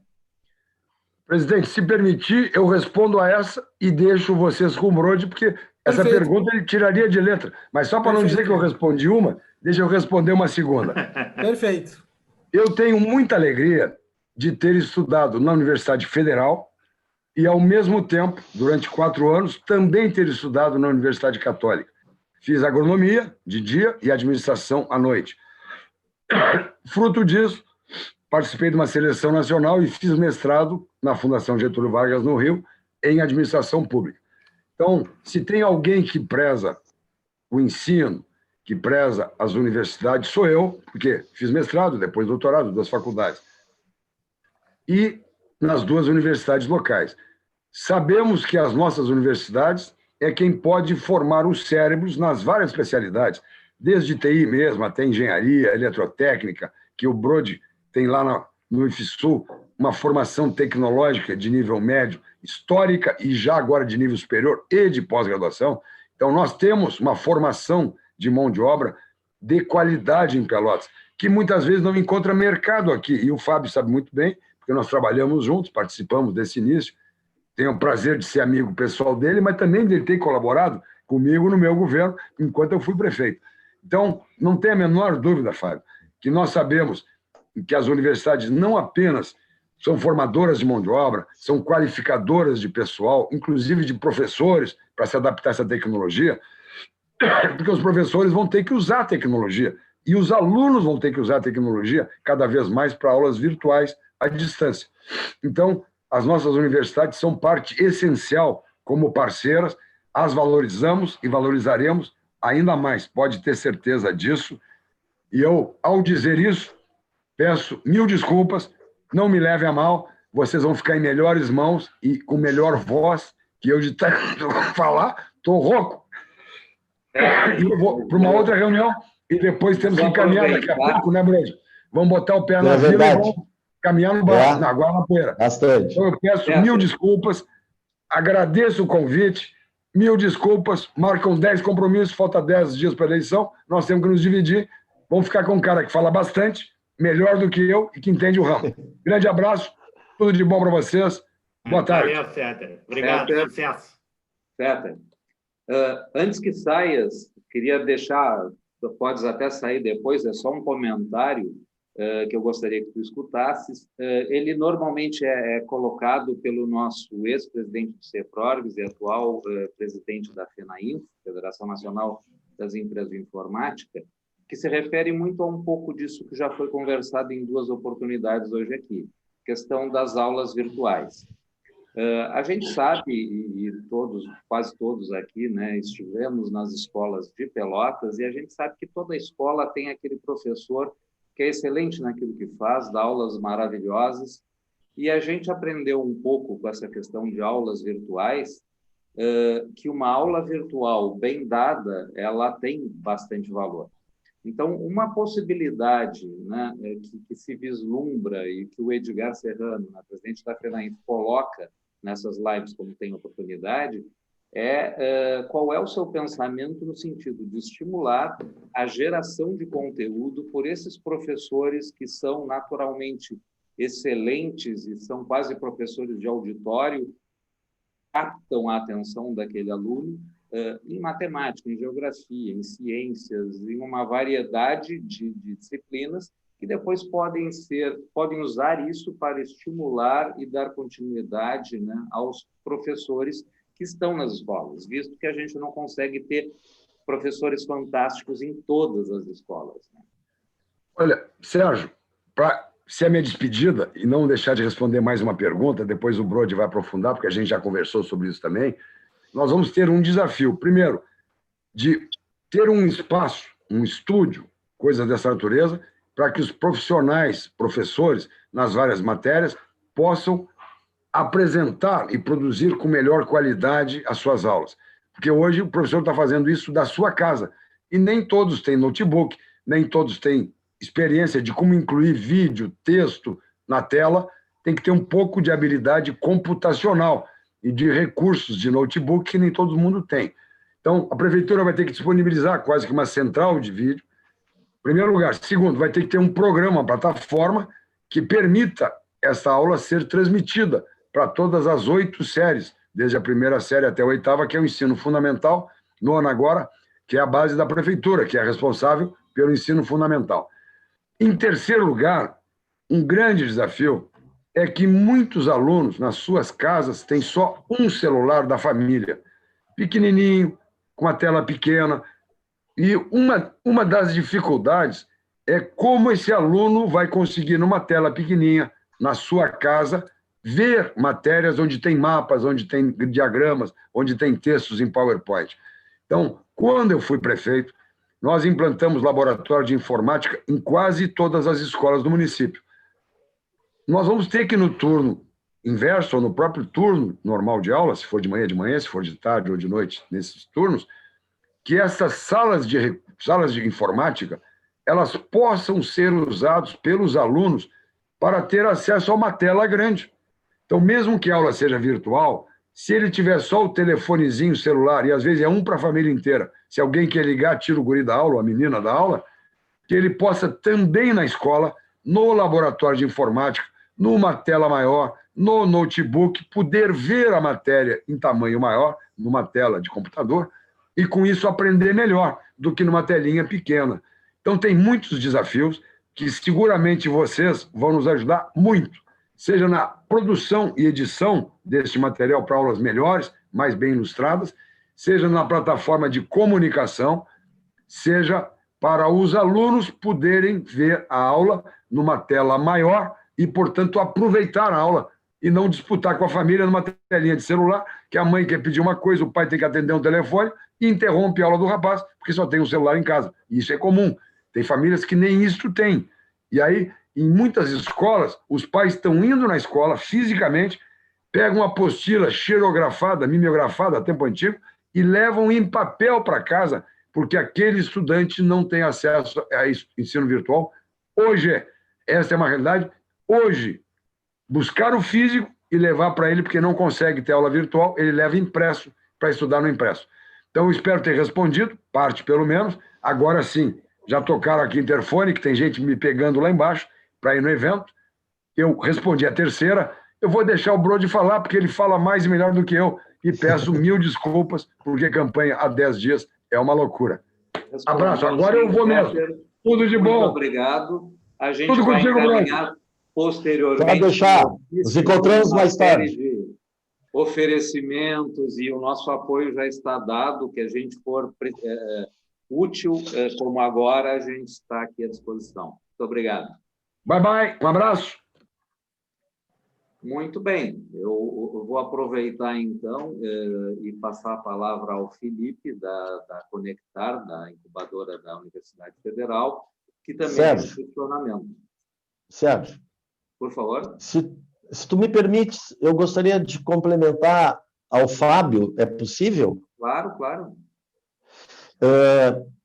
Presidente, se permitir, eu respondo a essa e deixo vocês com o Brode, porque essa pergunta ele tiraria de letra. Mas só para não dizer que eu respondi uma, deixa eu responder uma segunda. Perfeito. Eu tenho muita alegria de ter estudado na Universidade Federal e, ao mesmo tempo, durante 4 anos, também ter estudado na Universidade Católica. Fiz agronomia de dia e administração à noite. Fruto disso, participei de uma seleção nacional e fiz mestrado na Fundação Getúlio Vargas, no Rio, em administração pública. Então, se tem alguém que preza o ensino, que preza as universidades, sou eu, porque fiz mestrado, depois doutorado, 2 faculdades. E nas 2 universidades locais. Sabemos que as nossas universidades é quem pode formar os cérebros nas várias especialidades, desde TI mesmo até engenharia, eletrotécnica, que o Brode tem lá no IFSU, uma formação tecnológica de nível médio, histórica e já agora de nível superior e de pós-graduação. Então, nós temos uma formação de mão de obra de qualidade em Pelotas, que muitas vezes não encontra mercado aqui. E o Fábio sabe muito bem, porque nós trabalhamos juntos, participamos desse início. Tenho o prazer de ser amigo pessoal dele, mas também de ele ter colaborado comigo no meu governo, enquanto eu fui prefeito. Então, não tem a menor dúvida, Fábio, que nós sabemos que as universidades não apenas são formadoras de mão de obra, são qualificadoras de pessoal, inclusive de professores, para se adaptar a essa tecnologia, porque os professores vão ter que usar a tecnologia e os alunos vão ter que usar a tecnologia cada vez mais para aulas virtuais à distância. Então, as nossas universidades são parte essencial como parceiras, as valorizamos e valorizaremos ainda mais, pode ter certeza disso. E eu, ao dizer isso, peço 1000 desculpas, não me levem a mal, vocês vão ficar em melhores mãos e com melhor voz, que eu de tanto falar, estou rouco. E eu vou para uma outra reunião e depois temos que encaminhar daqui a pouco, né, Brode? Vamos botar o pé na fila e vamos caminhar no barco, na Guarapoeira. Bastante. Então eu peço 1000 desculpas, agradeço o convite, 1000 desculpas, marcam 10 compromissos, falta 10 dias para a eleição, nós temos que nos dividir, vamos ficar com um cara que fala bastante, melhor do que eu e que entende o ramo. Grande abraço, tudo de bom para vocês, boa tarde. Valeu, Fetter. Obrigado, sucesso. Fetter, antes que saias, queria deixar, podes até sair depois, é só um comentário que eu gostaria que tu escutasses. Ele normalmente é colocado pelo nosso ex-presidente do CEPRORGS e atual presidente da FENAINFO, Federação Nacional das Empresas de Informática, que se refere muito a um pouco disso que já foi conversado em 2 oportunidades hoje aqui, questão das aulas virtuais. A gente sabe, e todos, quase todos aqui, né, estivemos nas escolas de Pelotas, e a gente sabe que toda escola tem aquele professor que é excelente naquilo que faz, dá aulas maravilhosas, e a gente aprendeu um pouco com essa questão de aulas virtuais, que uma aula virtual bem dada, ela tem bastante valor. Então, uma possibilidade, né, que se vislumbra e que o Edgar Serrano, presidente da FENAINFO, coloca nessas lives como tem oportunidade, qual é o seu pensamento no sentido de estimular a geração de conteúdo por esses professores que são naturalmente excelentes e são quase professores de auditório, captam a atenção daquele aluno em matemática, em geografia, em ciências, em uma variedade de disciplinas que depois podem usar isso para estimular e dar continuidade, né, aos professores que estão nas escolas, visto que a gente não consegue ter professores fantásticos em todas as escolas. Né? Olha, Sérgio, para ser a minha despedida e não deixar de responder mais uma pergunta, depois o Brode vai aprofundar, porque a gente já conversou sobre isso também, nós vamos ter um desafio. Primeiro, de ter um espaço, um estúdio, coisas dessa natureza, para que os professores, nas várias matérias, possam apresentar e produzir com melhor qualidade as suas aulas. Porque hoje o professor está fazendo isso da sua casa. E nem todos têm notebook, nem todos têm experiência de como incluir vídeo, texto na tela. Tem que ter um pouco de habilidade computacional e de recursos de notebook que nem todo mundo tem. Então, a prefeitura vai ter que disponibilizar quase que uma central de vídeo, em primeiro lugar. Segundo, vai ter que ter um programa, uma plataforma que permita essa aula ser transmitida para todas as 8 séries, desde a primeira série até a 8ª, que é o ensino fundamental, 9ª agora, que é a base da prefeitura, que é responsável pelo ensino fundamental. Em terceiro lugar, um grande desafio é que muitos alunos, nas suas casas, têm só um celular da família, pequenininho, com a tela pequena. E uma das dificuldades é como esse aluno vai conseguir, numa tela pequenininha, na sua casa, ver matérias onde tem mapas, onde tem diagramas, onde tem textos em PowerPoint. Então, quando eu fui prefeito, nós implantamos laboratório de informática em quase todas as escolas do município. Nós vamos ter que, no turno inverso, ou no próprio turno normal de aula, se for de manhã, se for de tarde ou de noite, nesses turnos, que essas salas de informática, elas possam ser usadas pelos alunos para ter acesso a uma tela grande. Então, mesmo que a aula seja virtual, se ele tiver só o telefonezinho celular, e às vezes é um para a família inteira, se alguém quer ligar, tira o guri da aula, ou a menina da aula, que ele possa também na escola, no laboratório de informática, numa tela maior, no notebook, poder ver a matéria em tamanho maior, numa tela de computador, e com isso aprender melhor do que numa telinha pequena. Então tem muitos desafios que seguramente vocês vão nos ajudar muito, seja na produção e edição deste material para aulas melhores, mais bem ilustradas, seja na plataforma de comunicação, seja para os alunos poderem ver a aula numa tela maior e, portanto, aproveitar a aula e não disputar com a família numa telinha de celular, que a mãe quer pedir uma coisa, o pai tem que atender um telefone e interrompe a aula do rapaz, porque só tem um celular em casa. E isso é comum. Tem famílias que nem isso têm. E aí, em muitas escolas, os pais estão indo na escola fisicamente, pegam uma apostila xerografada, mimeografada, a tempo antigo, e levam em papel para casa, porque aquele estudante não tem acesso a ensino virtual. Hoje, essa é uma realidade. Hoje, buscar o físico e levar para ele, porque não consegue ter aula virtual, ele leva impresso para estudar no impresso. Então, eu espero ter respondido, parte pelo menos. Agora sim, já tocaram aqui interfone, que tem gente me pegando lá embaixo para ir no evento. Eu respondi a terceira. Eu vou deixar o Brody falar, porque ele fala mais e melhor do que eu, e peço 1000 desculpas, porque campanha há 10 dias é uma loucura. Abraço. Agora eu vou mesmo. Tudo de bom. Muito obrigado. A gente Tudo vai contigo, encaminhar posteriormente. Pode deixar. Nos encontramos mais tarde. De oferecimentos, e o nosso apoio já está dado, que a gente for útil, como agora, a gente está aqui à disposição. Muito obrigado. Bye, bye. Um abraço. Muito bem. Eu vou aproveitar, então, e passar a palavra ao Felipe, da Conectar, da incubadora da Universidade Federal, que também Sérgio. tem questionamento. Sérgio, Por favor. se tu me permites, eu gostaria de complementar ao Fábio, é possível? Claro, claro.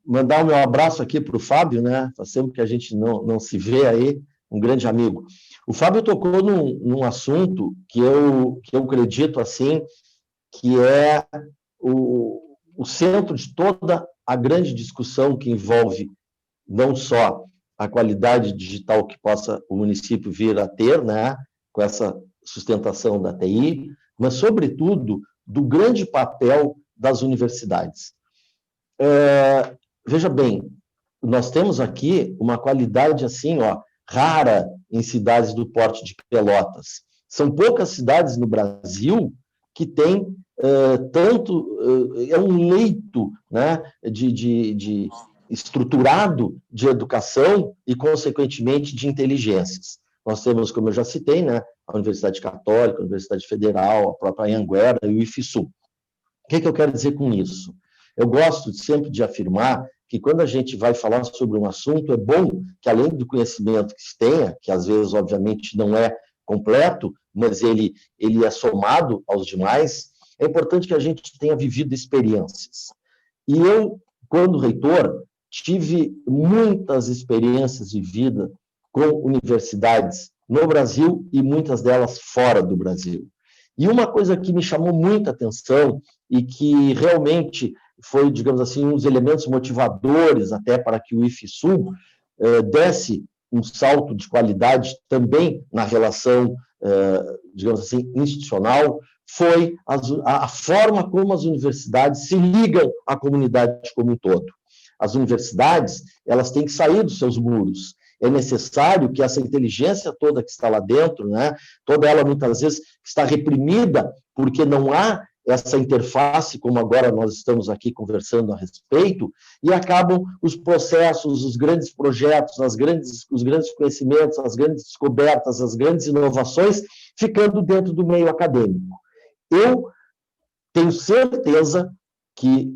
Mandar o meu abraço aqui para o Fábio, né? Faz tempo que a gente não se vê aí, um grande amigo. O Fábio tocou num assunto que eu acredito assim, que é o centro de toda a grande discussão que envolve não só a qualidade digital que possa o município vir a ter, né, com essa sustentação da TI, mas, sobretudo, do grande papel das universidades. Veja bem, nós temos aqui uma qualidade assim, rara em cidades do porte de Pelotas. São poucas cidades no Brasil que têm é um leito, né, de estruturado de educação e, consequentemente, de inteligências. Nós temos, como eu já citei, né, a Universidade Católica, a Universidade Federal, a própria Anhanguera e o IFSU. O que eu quero dizer com isso? Eu gosto sempre de afirmar que, quando a gente vai falar sobre um assunto, é bom que, além do conhecimento que se tenha, que às vezes, obviamente, não é completo, mas ele é somado aos demais, é importante que a gente tenha vivido experiências. E eu, quando reitor, tive muitas experiências de vida com universidades no Brasil e muitas delas fora do Brasil. E uma coisa que me chamou muita atenção e que realmente foi, digamos assim, um dos elementos motivadores até para que o IFSU desse um salto de qualidade também na relação, digamos assim, institucional, foi a forma como as universidades se ligam à comunidade como um todo. As universidades, elas têm que sair dos seus muros. É necessário que essa inteligência toda que está lá dentro, né, toda ela muitas vezes está reprimida porque não há essa interface, como agora nós estamos aqui conversando a respeito, e acabam os processos, os grandes projetos, os grandes conhecimentos, as grandes descobertas, as grandes inovações, ficando dentro do meio acadêmico. Eu tenho certeza que,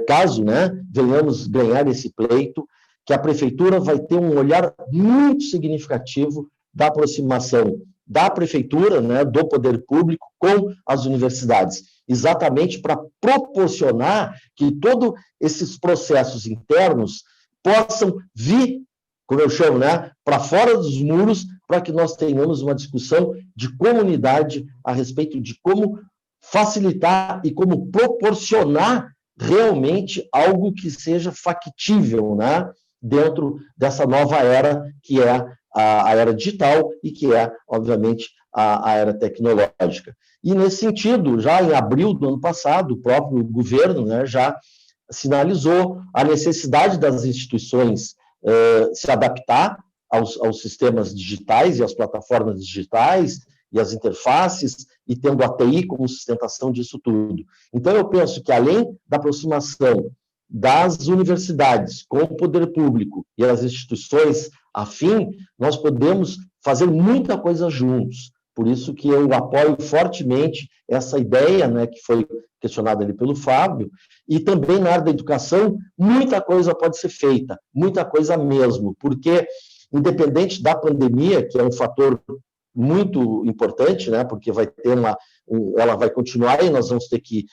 caso, né, venhamos ganhar esse pleito, que a prefeitura vai ter um olhar muito significativo da aproximação da prefeitura, né, do poder público com as universidades, exatamente para proporcionar que todos esses processos internos possam vir, como eu chamo, né, para fora dos muros, para que nós tenhamos uma discussão de comunidade a respeito de como facilitar e como proporcionar realmente algo que seja factível, né, dentro dessa nova era, que é a era digital e que é, obviamente, a era tecnológica. E, nesse sentido, já em abril do ano passado, o próprio governo, né, já sinalizou a necessidade das instituições se adaptar aos sistemas digitais e às plataformas digitais e às interfaces, e tendo a TI como sustentação disso tudo. Então, eu penso que, além da aproximação das universidades com o poder público e as instituições afim, nós podemos fazer muita coisa juntos, Por isso que eu apoio fortemente essa ideia, né, que foi questionada ali pelo Fábio, e também na área da educação, muita coisa pode ser feita, muita coisa mesmo, porque, independente da pandemia, que é um fator muito importante, né, porque vai ter ela vai continuar e nós vamos ter que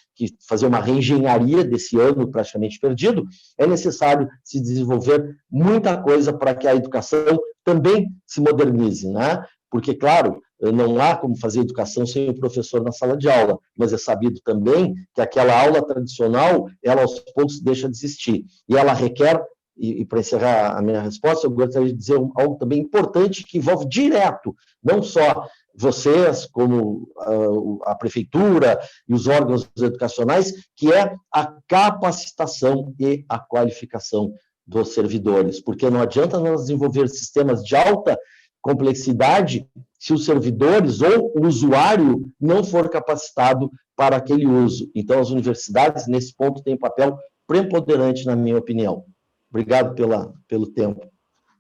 fazer uma reengenharia desse ano praticamente perdido, é necessário se desenvolver muita coisa para que a educação também se modernize, né? Porque, claro, não há como fazer educação sem o professor na sala de aula, mas é sabido também que aquela aula tradicional, ela aos poucos deixa de existir, e ela requer, e para encerrar a minha resposta, eu gostaria de dizer algo também importante que envolve direto, não só vocês, como a prefeitura e os órgãos educacionais, que é a capacitação e a qualificação dos servidores, porque não adianta nós desenvolver sistemas de alta complexidade se os servidores ou o usuário não for capacitado para aquele uso. Então, as universidades, nesse ponto, têm um papel preponderante, na minha opinião. Obrigado pelo tempo.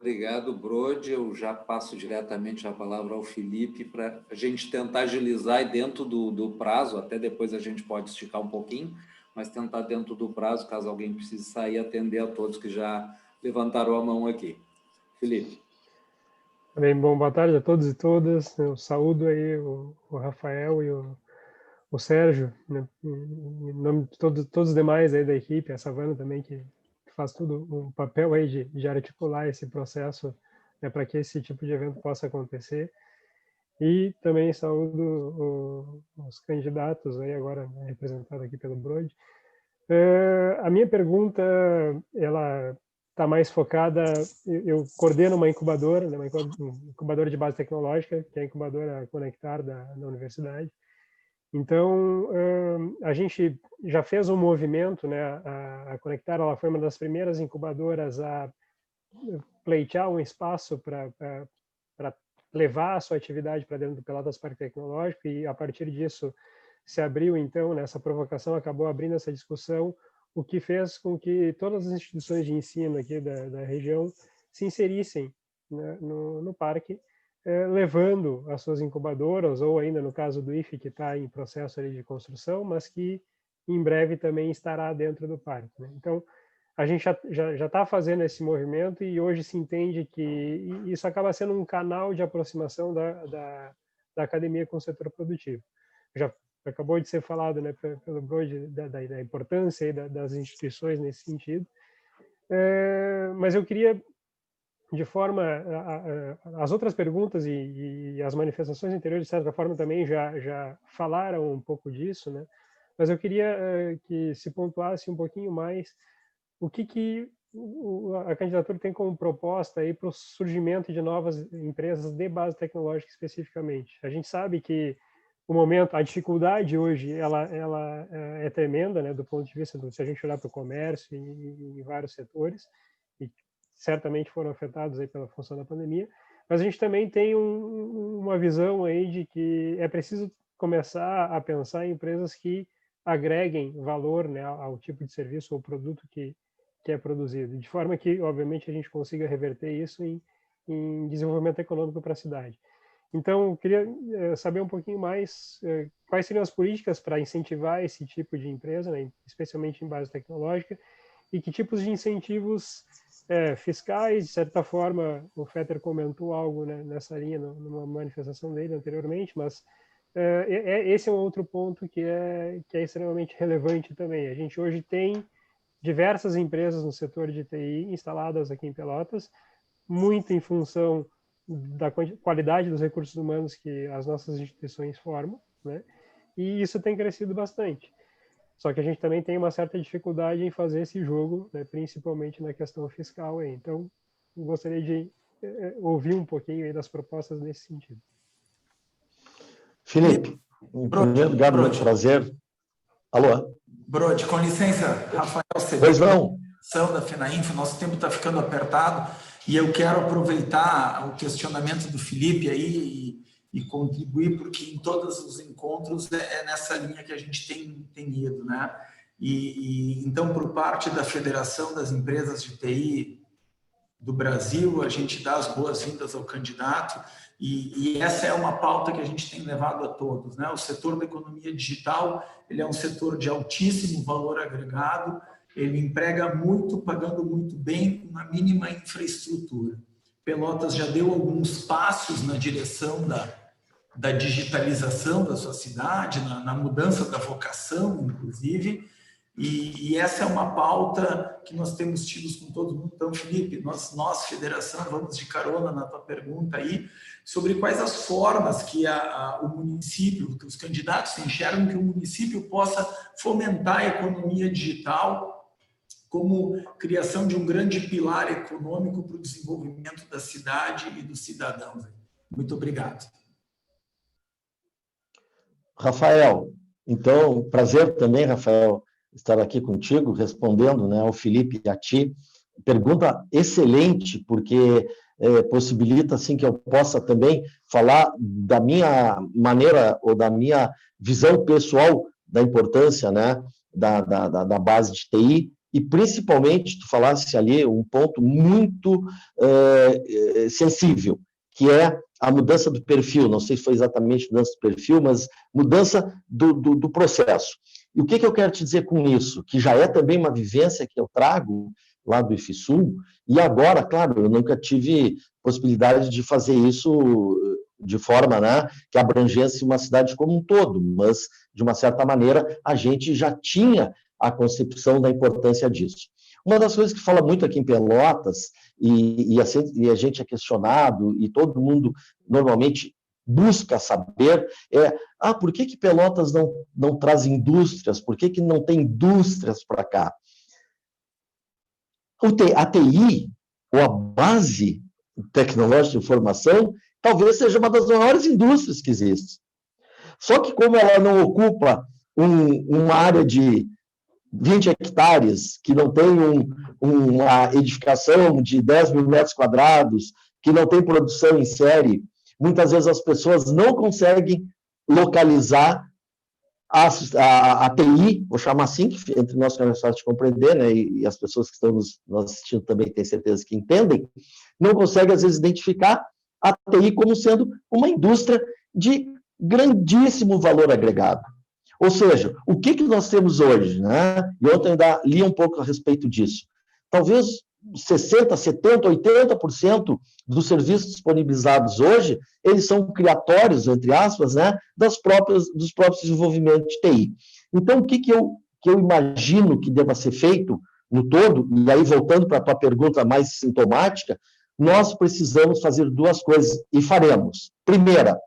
Obrigado, Brode. Eu já passo diretamente a palavra ao Felipe para a gente tentar agilizar e dentro do prazo, até depois a gente pode esticar um pouquinho, mas tentar dentro do prazo, caso alguém precise sair, atender a todos que já levantaram a mão aqui. Felipe. Bem, bom, boa tarde a todos e todas. Eu saúdo aí o Rafael e o Sérgio, né, em nome de todos os demais aí da equipe, a Savana também, que faz tudo o papel aí de articular esse processo, né, para que esse tipo de evento possa acontecer. E também saúdo os candidatos aí agora, né, representado aqui pelo Brode. A minha pergunta, ela está mais focada, eu coordeno uma incubadora, né, uma incubadora de base tecnológica, que é a incubadora Conectar da universidade. Então, a gente já fez um movimento, né, a Conectar, ela foi uma das primeiras incubadoras a pleitear um espaço para levar a sua atividade para dentro do Pelotas Parque Tecnológico, e a partir disso se abriu, então, nessa provocação, acabou abrindo essa discussão, o que fez com que todas as instituições de ensino aqui da região se inserissem, né, no parque, levando as suas incubadoras, ou ainda no caso do IFE, que está em processo ali de construção, mas que em breve também estará dentro do parque, né? Então, a gente já está fazendo esse movimento, e hoje se entende que isso acaba sendo um canal de aproximação da academia com o setor produtivo. Já acabou de ser falado, né, pelo Brode, da importância das instituições nesse sentido, mas eu queria, de forma, as outras perguntas e as manifestações anteriores, de certa forma, também já falaram um pouco disso, né, mas eu queria que se pontuasse um pouquinho mais o que a candidatura tem como proposta aí para o surgimento de novas empresas de base tecnológica especificamente. A gente sabe que o momento, a dificuldade hoje, ela é tremenda, né, do ponto de vista se a gente olhar para o comércio e vários setores, e certamente foram afetados aí pela função da pandemia, mas a gente também tem uma visão aí de que é preciso começar a pensar em empresas que agreguem valor, né, ao tipo de serviço ou produto que é produzido, de forma que, obviamente, a gente consiga reverter isso em desenvolvimento econômico para a cidade. Então, eu queria saber um pouquinho mais quais seriam as políticas para incentivar esse tipo de empresa, né, especialmente em base tecnológica, e que tipos de incentivos fiscais, de certa forma, o Fetter comentou algo, né, nessa linha, numa manifestação dele anteriormente, mas esse é um outro ponto que é extremamente relevante também. A gente hoje tem diversas empresas no setor de TI instaladas aqui em Pelotas, muito em função da qualidade dos recursos humanos que as nossas instituições formam, né? E isso tem crescido bastante. Só que a gente também tem uma certa dificuldade em fazer esse jogo, né, principalmente na questão fiscal aí. Então, eu gostaria de ouvir um pouquinho aí das propostas nesse sentido. Felipe, em primeiro lugar, muito prazer. Alô? Brode, com licença, Rafael Cedilha, pois não. Da FENAINFO, nosso tempo está ficando apertado, e eu quero aproveitar o questionamento do Felipe aí e contribuir, porque em todos os encontros é nessa linha que a gente tem ido, né? Então, por parte da Federação das Empresas de TI do Brasil, a gente dá as boas-vindas ao candidato, e essa é uma pauta que a gente tem levado a todos, né? O setor da economia digital, ele é um setor de altíssimo valor agregado, ele emprega muito, pagando muito bem, com uma mínima infraestrutura. Pelotas já deu alguns passos na direção da digitalização da sua cidade, na mudança da vocação, inclusive, e essa é uma pauta que nós temos tido com todo mundo. Então, Felipe, nós, federação, vamos de carona na tua pergunta aí, sobre quais as formas que o município, que os candidatos enxergam que o município possa fomentar a economia digital como criação de um grande pilar econômico para o desenvolvimento da cidade e dos cidadãos. Muito obrigado. Rafael, então, prazer também, Rafael, estar aqui contigo, respondendo, né, ao Felipe e a ti. Pergunta excelente, porque possibilita assim, que eu possa também falar da minha maneira ou da minha visão pessoal da importância, né, da base de TI, e principalmente, tu falasse ali um ponto muito sensível, que é a mudança do perfil. Não sei se foi exatamente mudança do perfil, mas mudança do processo. E o que eu quero te dizer com isso? Que já é também uma vivência que eu trago lá do IFSUL, e agora, claro, eu nunca tive possibilidade de fazer isso de forma, né, que abrangesse uma cidade como um todo, mas, de uma certa maneira, a gente já tinha a concepção da importância disso. Uma das coisas que fala muito aqui em Pelotas, e a gente é questionado, e todo mundo normalmente busca saber, por que Pelotas não traz indústrias? Por que não tem indústrias para cá? A TI, ou a base tecnológica de informação, talvez seja uma das maiores indústrias que existe. Só que como ela não ocupa uma área de 20 hectares, que não tem uma edificação de 10 mil metros quadrados, que não tem produção em série, muitas vezes as pessoas não conseguem localizar a TI, vou chamar assim, que entre nós é mais fácil de compreender, né, e as pessoas que estão nos assistindo também têm certeza que entendem, não conseguem, às vezes, identificar a TI como sendo uma indústria de grandíssimo valor agregado. Ou seja, o que nós temos hoje, né? E ontem ainda li um pouco a respeito disso. Talvez 60%, 70%, 80% dos serviços disponibilizados hoje, eles são criatórios, entre aspas, né, dos próprios desenvolvimentos de TI. Então, o que eu imagino que deva ser feito no todo, e aí voltando para a tua pergunta mais sintomática, nós precisamos fazer duas coisas, e faremos. Primeira,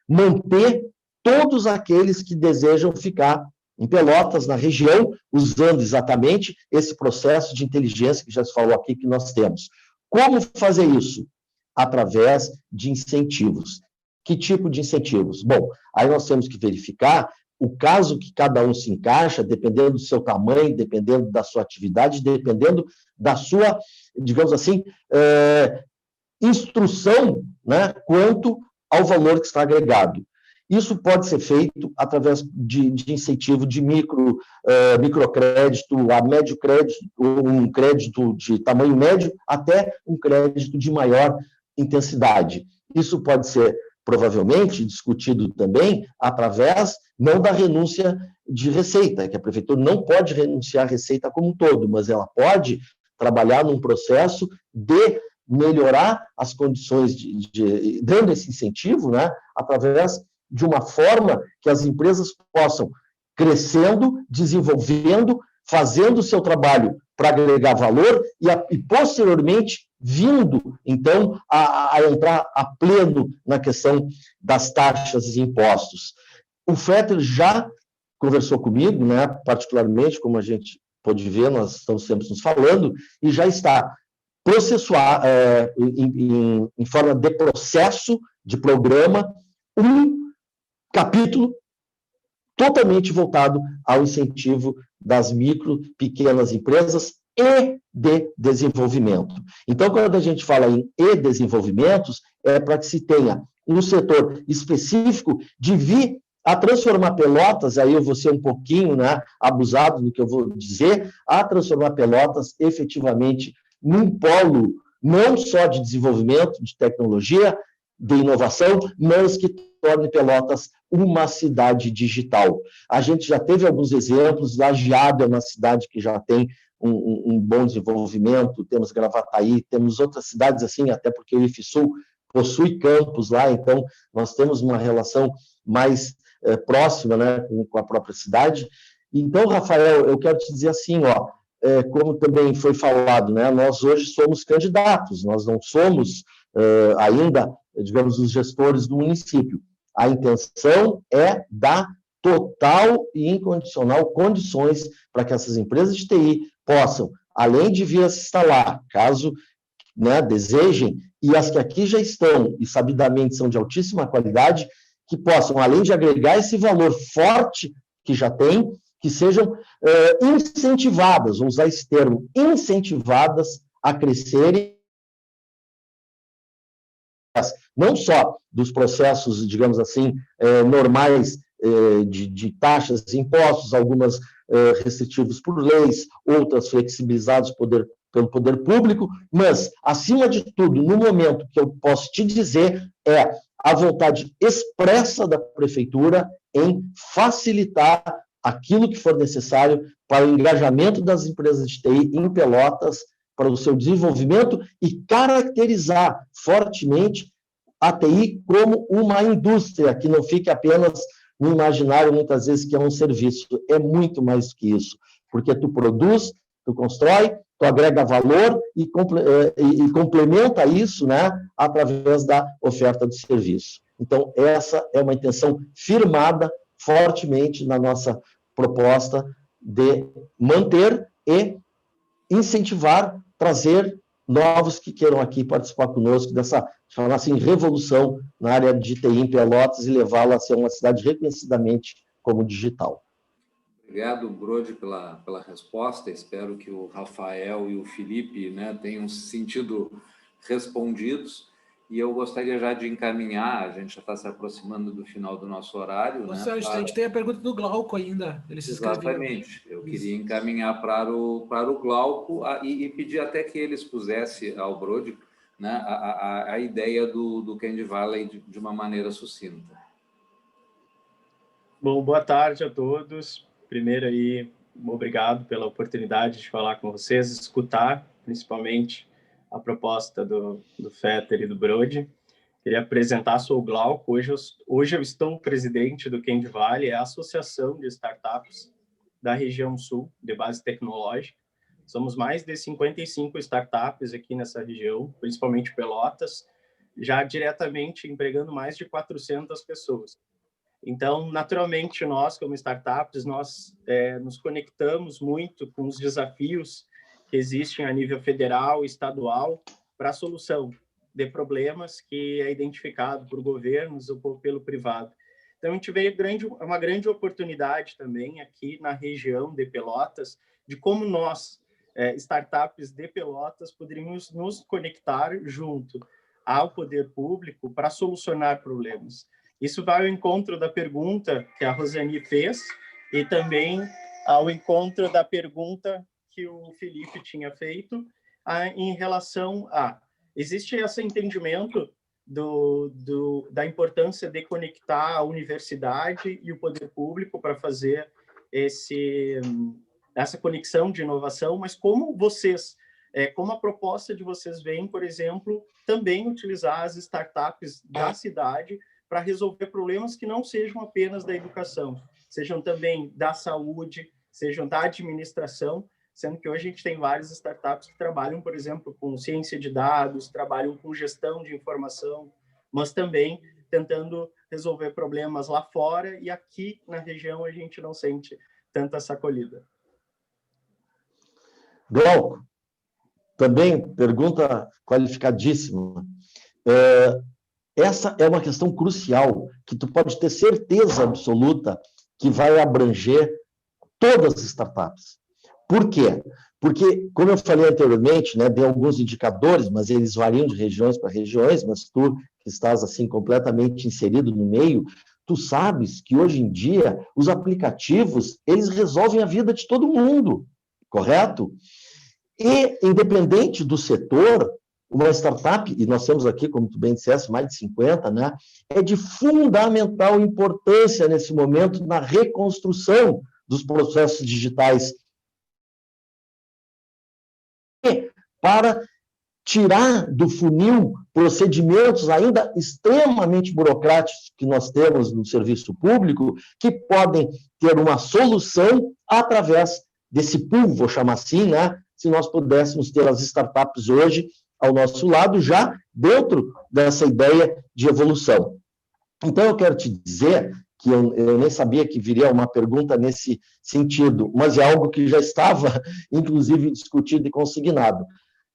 manter todos aqueles que desejam ficar em Pelotas, na região, usando exatamente esse processo de inteligência que já se falou aqui que nós temos. Como fazer isso? Através de incentivos. Que tipo de incentivos? Bom, aí nós temos que verificar o caso que cada um se encaixa, dependendo do seu tamanho, dependendo da sua atividade, dependendo da sua, digamos assim, instrução, né, quanto ao valor que está agregado. Isso pode ser feito através de incentivo de microcrédito, a médio crédito, um crédito de tamanho médio, até um crédito de maior intensidade. Isso pode ser, provavelmente, discutido também através, não da renúncia de receita, que a prefeitura não pode renunciar à receita como um todo, mas ela pode trabalhar num processo de melhorar as condições, dando esse incentivo, né, através de uma forma que as empresas possam crescendo, desenvolvendo, fazendo o seu trabalho para agregar valor e posteriormente vindo, então, a entrar a pleno na questão das taxas e impostos. O Fetter já conversou comigo, né, particularmente, como a gente pode ver, nós estamos sempre nos falando, e já está processuar, em forma de processo, de programa, um capítulo totalmente voltado ao incentivo das micro, pequenas empresas e de desenvolvimento. Então, quando a gente fala em desenvolvimentos, é para que se tenha um setor específico de vir a transformar Pelotas, aí eu vou ser um pouquinho, né, abusado do que eu vou dizer, a transformar Pelotas efetivamente num polo não só de desenvolvimento, de tecnologia, de inovação, mas que torne Pelotas uma cidade digital. A gente já teve alguns exemplos, Lajeado é uma cidade que já tem um bom desenvolvimento, temos Gravataí, temos outras cidades assim, até porque o IFSUL possui campos lá, então nós temos uma relação mais próxima, né, com a própria cidade. Então, Rafael, eu quero te dizer assim, ó, como também foi falado, né, nós hoje somos candidatos, nós não somos ainda, digamos, os gestores do município. A intenção é dar total e incondicional condições para que essas empresas de TI possam, além de vir a se instalar, caso, né, desejem, e as que aqui já estão e sabidamente são de altíssima qualidade, que possam, além de agregar esse valor forte que já tem, que sejam incentivadas, vou usar esse termo, incentivadas a crescerem, não só dos processos, digamos assim, normais de taxas e impostos, algumas restritivos por leis, outras flexibilizadas pelo poder público, mas, acima de tudo, no momento que eu posso te dizer, é a vontade expressa da prefeitura em facilitar aquilo que for necessário para o engajamento das empresas de TI em Pelotas, para o seu desenvolvimento e caracterizar fortemente a TI como uma indústria, que não fique apenas no imaginário, muitas vezes, que é um serviço. É muito mais do que isso, porque tu produz, tu constrói, tu agrega valor e complementa isso, né, através da oferta de serviço. Então, essa é uma intenção firmada fortemente na nossa proposta de manter e incentivar, trazer novos que queiram aqui participar conosco dessa, chamar assim, revolução na área de TI em Pelotas e levá-la a ser uma cidade reconhecidamente como digital. Obrigado, Brode, pela resposta. Espero que o Rafael e o Felipe, né, tenham se sentido respondidos. E eu gostaria já de encaminhar, a gente já está se aproximando do final do nosso horário. Né, Sérgio, a gente tem a pergunta do Glauco ainda. Ele se Exatamente. Eu queria encaminhar para o Glauco e pedir até que ele expusesse ao Brode, né, a ideia do Candy Valley de uma maneira sucinta. Bom, boa tarde a todos. Primeiro aí, obrigado pela oportunidade de falar com vocês, escutar principalmente a proposta do Fetter e do Brode. Queria apresentar, sou o Glauco, hoje eu estou presidente do Candy Valley, é a associação de startups da região sul, de base tecnológica. Somos mais de 55 startups aqui nessa região, principalmente Pelotas, já diretamente empregando mais de 400 pessoas. Então, naturalmente, nós, como startups, nós nos conectamos muito com os desafios que existem a nível federal e estadual para a solução de problemas que é identificado por governos ou pelo privado. Então, a gente vê uma grande oportunidade também aqui na região de Pelotas, de como nós, startups de Pelotas, poderíamos nos conectar junto ao poder público para solucionar problemas. Isso vai ao encontro da pergunta que a Rosane fez e também ao encontro da pergunta que o Felipe tinha feito em relação a... Existe esse entendimento da importância de conectar a universidade e o poder público para fazer essa conexão de inovação, mas como como a proposta de vocês vem, por exemplo, também utilizar as startups da cidade para resolver problemas que não sejam apenas da educação, sejam também da saúde, sejam da administração, sendo que hoje a gente tem várias startups que trabalham, por exemplo, com ciência de dados, trabalham com gestão de informação, mas também tentando resolver problemas lá fora, e aqui na região a gente não sente tanta essa acolhida. Glauco, também pergunta qualificadíssima. Essa é uma questão crucial, que tu pode ter certeza absoluta que vai abranger todas as startups. Por quê? Porque, como eu falei anteriormente, né, dei alguns indicadores, mas eles variam de regiões para regiões, mas tu, que estás assim completamente inserido no meio, tu sabes que hoje em dia os aplicativos, eles resolvem a vida de todo mundo, correto? E, independente do setor, uma startup, e nós temos aqui, como tu bem disseste, mais de 50, né, é de fundamental importância nesse momento na reconstrução dos processos digitais para tirar do funil procedimentos ainda extremamente burocráticos que nós temos no serviço público, que podem ter uma solução através desse pool, vou chamar assim, né? Se nós pudéssemos ter as startups hoje ao nosso lado, já dentro dessa ideia de evolução. Então, eu quero te dizer que eu nem sabia que viria uma pergunta nesse sentido, mas é algo que já estava, inclusive, discutido e consignado.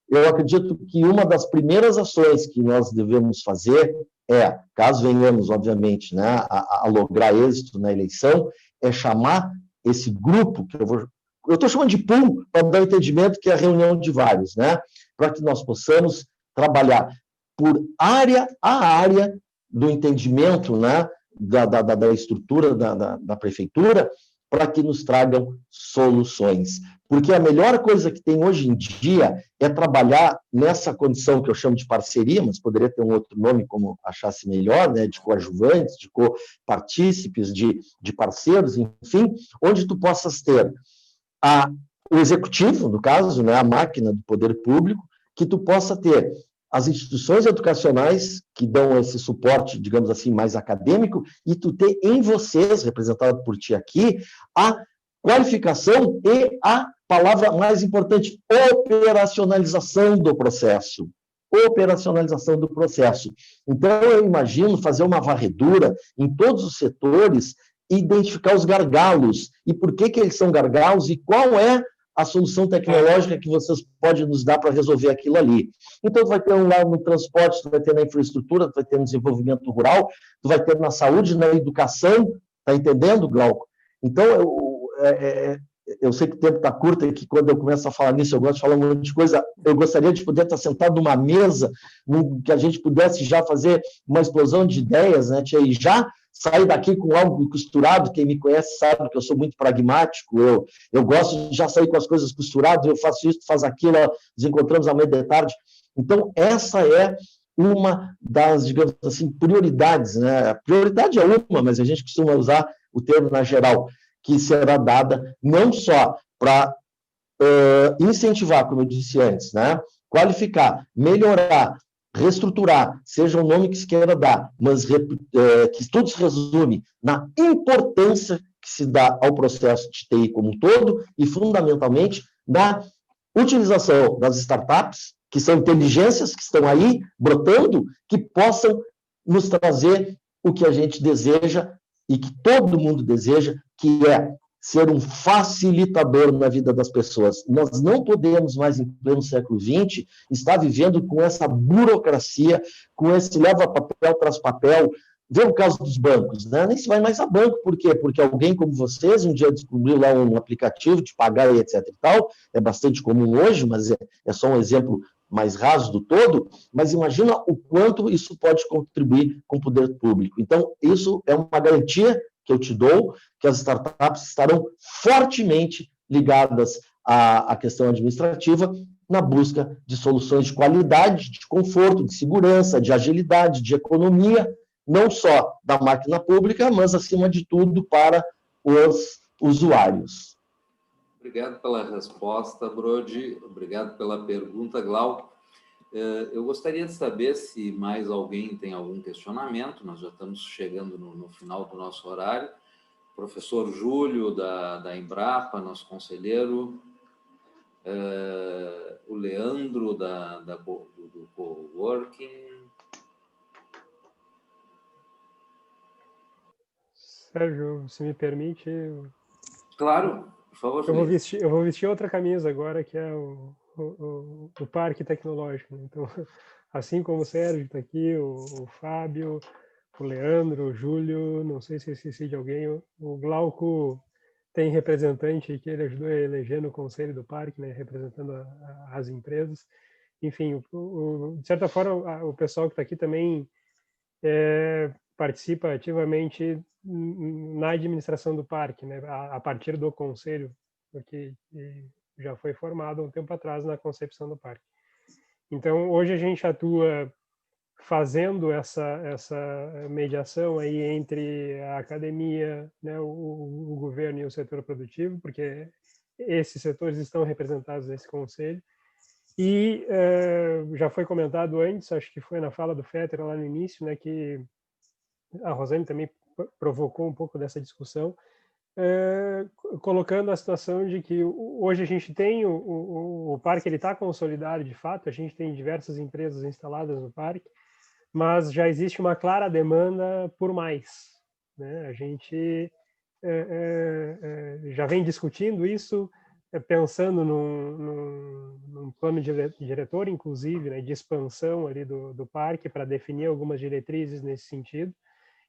Eu acredito que uma das primeiras ações que nós devemos fazer é, caso venhamos, obviamente, né, a lograr êxito na eleição, é chamar esse grupo, que eu estou chamando de pool, para dar o entendimento que é a reunião de vários, né, para que nós possamos trabalhar por área a área do entendimento, né, da estrutura da prefeitura, para que nos tragam soluções. Porque a melhor coisa que tem hoje em dia é trabalhar nessa condição que eu chamo de parceria, mas poderia ter um outro nome como achasse melhor, né, de coadjuvantes, de copartícipes, de parceiros, enfim, onde tu possas ter o executivo, no caso, né, a máquina do poder público, que tu possa ter as instituições educacionais que dão esse suporte, digamos assim, mais acadêmico, e tu ter em vocês, representado por ti aqui, a qualificação e a palavra mais importante, operacionalização do processo. Operacionalização do processo. Então, eu imagino fazer uma varredura em todos os setores e identificar os gargalos, e por que eles são gargalos, e qual é a solução tecnológica que vocês podem nos dar para resolver aquilo ali. Então, tu vai ter lá no transporte, tu vai ter na infraestrutura, tu vai ter no desenvolvimento rural, tu vai ter na saúde, na educação, tá entendendo, Glauco? Então, eu sei que o tempo está curto e que quando eu começo a falar nisso, eu gosto de falar um monte de coisa, eu gostaria de poder estar sentado numa mesa que a gente pudesse já fazer uma explosão de ideias, né, tia, e já sair daqui com algo costurado. Quem me conhece sabe que eu sou muito pragmático, eu gosto de já sair com as coisas costuradas, eu faço isso, faz aquilo, nos encontramos à meia da tarde. Então, essa é uma das, digamos assim, prioridades, né? A prioridade é uma, mas a gente costuma usar o termo na geral, que será dada não só para incentivar, como eu disse antes, né? Qualificar, melhorar, reestruturar, seja o nome que se queira dar, mas que tudo se resume na importância que se dá ao processo de TI como um todo e, fundamentalmente, na utilização das startups, que são inteligências que estão aí brotando, que possam nos trazer o que a gente deseja e que todo mundo deseja, que é ser um facilitador na vida das pessoas. Nós não podemos mais, em pleno século XX, estar vivendo com essa burocracia, com esse leva papel tras papel. Vê o caso dos bancos, né? Nem se vai mais a banco. Por quê? Porque alguém como vocês um dia descobriu lá um aplicativo de pagar e etc e tal. É bastante comum hoje, mas é só um exemplo mais raso do todo. Mas imagina o quanto isso pode contribuir com o poder público. Então, isso é uma garantia que eu te dou, que as startups estarão fortemente ligadas à questão administrativa na busca de soluções de qualidade, de conforto, de segurança, de agilidade, de economia, não só da máquina pública, mas, acima de tudo, para os usuários. Obrigado pela resposta, Brody. Obrigado pela pergunta, Glauco. Eu gostaria de saber se mais alguém tem algum questionamento. Nós já estamos chegando no final do nosso horário. Professor Júlio, da Embrapa, nosso conselheiro. O Leandro, do Coworking. Sérgio, se me permite... Claro, por favor. Eu vou vestir outra camisa agora, que é o Parque Tecnológico. Então, assim como o Sérgio está aqui, o Fábio, o Leandro, o Júlio, não sei se eu esqueci de alguém, o Glauco tem representante que ele ajudou a eleger no conselho do parque, né, representando as empresas. Enfim, de certa forma, o pessoal que está aqui também participa ativamente na administração do parque, né, a partir do conselho, porque já foi formado um tempo atrás na concepção do parque. Então, hoje a gente atua fazendo essa mediação aí entre a academia, né, o governo e o setor produtivo, porque esses setores estão representados nesse conselho. E já foi comentado antes, acho que foi na fala do Fetter lá no início, né, que a Rosane também provocou um pouco dessa discussão, colocando a situação de que hoje a gente tem o parque, ele está consolidado de fato, a gente tem diversas empresas instaladas no parque, mas já existe uma clara demanda por mais, né? A gente já vem discutindo isso, pensando num plano diretor, inclusive, né, de expansão ali do parque, para definir algumas diretrizes nesse sentido,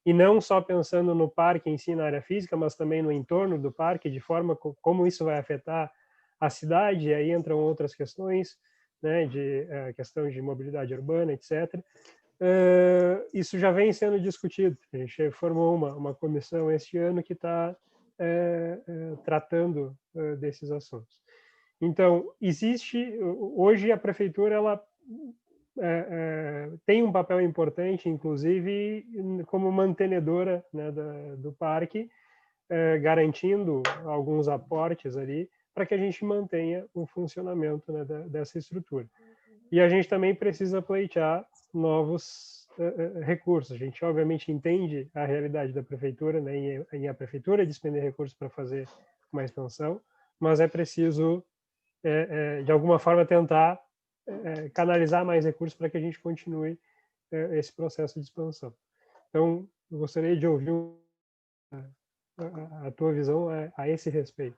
e não só pensando no parque em si, na área física, mas também no entorno do parque, de forma como isso vai afetar a cidade, e aí entram outras questões, né, de questão de mobilidade urbana, etc., isso já vem sendo discutido. A gente formou uma comissão este ano que está tratando desses assuntos. Então, hoje a prefeitura ela tem um papel importante, inclusive como mantenedora, né, do parque, garantindo alguns aportes ali para que a gente mantenha o funcionamento, né, dessa estrutura. E a gente também precisa pleitear novos recursos. A gente, obviamente, entende a realidade da prefeitura, né, em a prefeitura despender recursos para fazer uma expansão, mas é preciso, de alguma forma, tentar canalizar mais recursos para que a gente continue esse processo de expansão. Então, eu gostaria de ouvir a tua visão a esse respeito.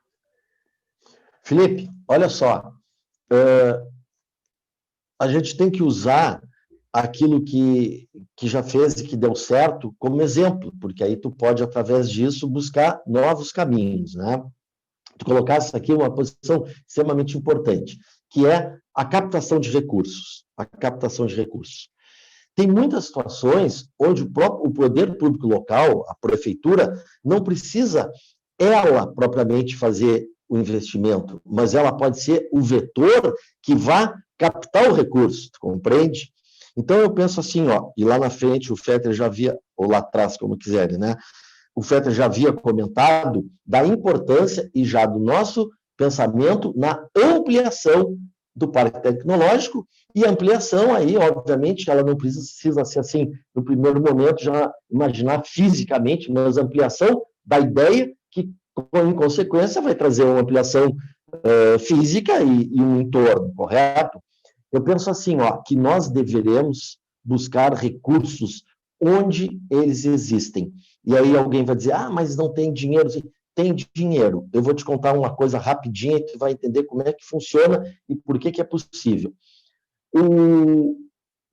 Felipe, olha só, a gente tem que usar aquilo que já fez e que deu certo como exemplo, porque aí tu pode, através disso, buscar novos caminhos, né? Tu colocaste aqui uma posição extremamente importante, que é a captação de recursos. A captação de recursos. Tem muitas situações onde o poder público local, a prefeitura, não precisa ela propriamente fazer o investimento, mas ela pode ser o vetor que vá captar o recurso, tu compreende? Então eu penso assim, ó, e lá na frente o Fetter já havia, ou lá atrás, como quiserem, né? O Fetter já havia comentado da importância e já do nosso pensamento na ampliação do parque tecnológico, e a ampliação aí, obviamente, ela não precisa ser assim, no primeiro momento, já imaginar fisicamente, mas ampliação da ideia que, em consequência, vai trazer uma ampliação física e um entorno, correto? Eu penso assim, ó, que nós deveremos buscar recursos onde eles existem. E aí alguém vai dizer, mas não tem dinheiro. Tem dinheiro. Eu vou te contar uma coisa rapidinha e tu vai entender como é que funciona e por que é possível.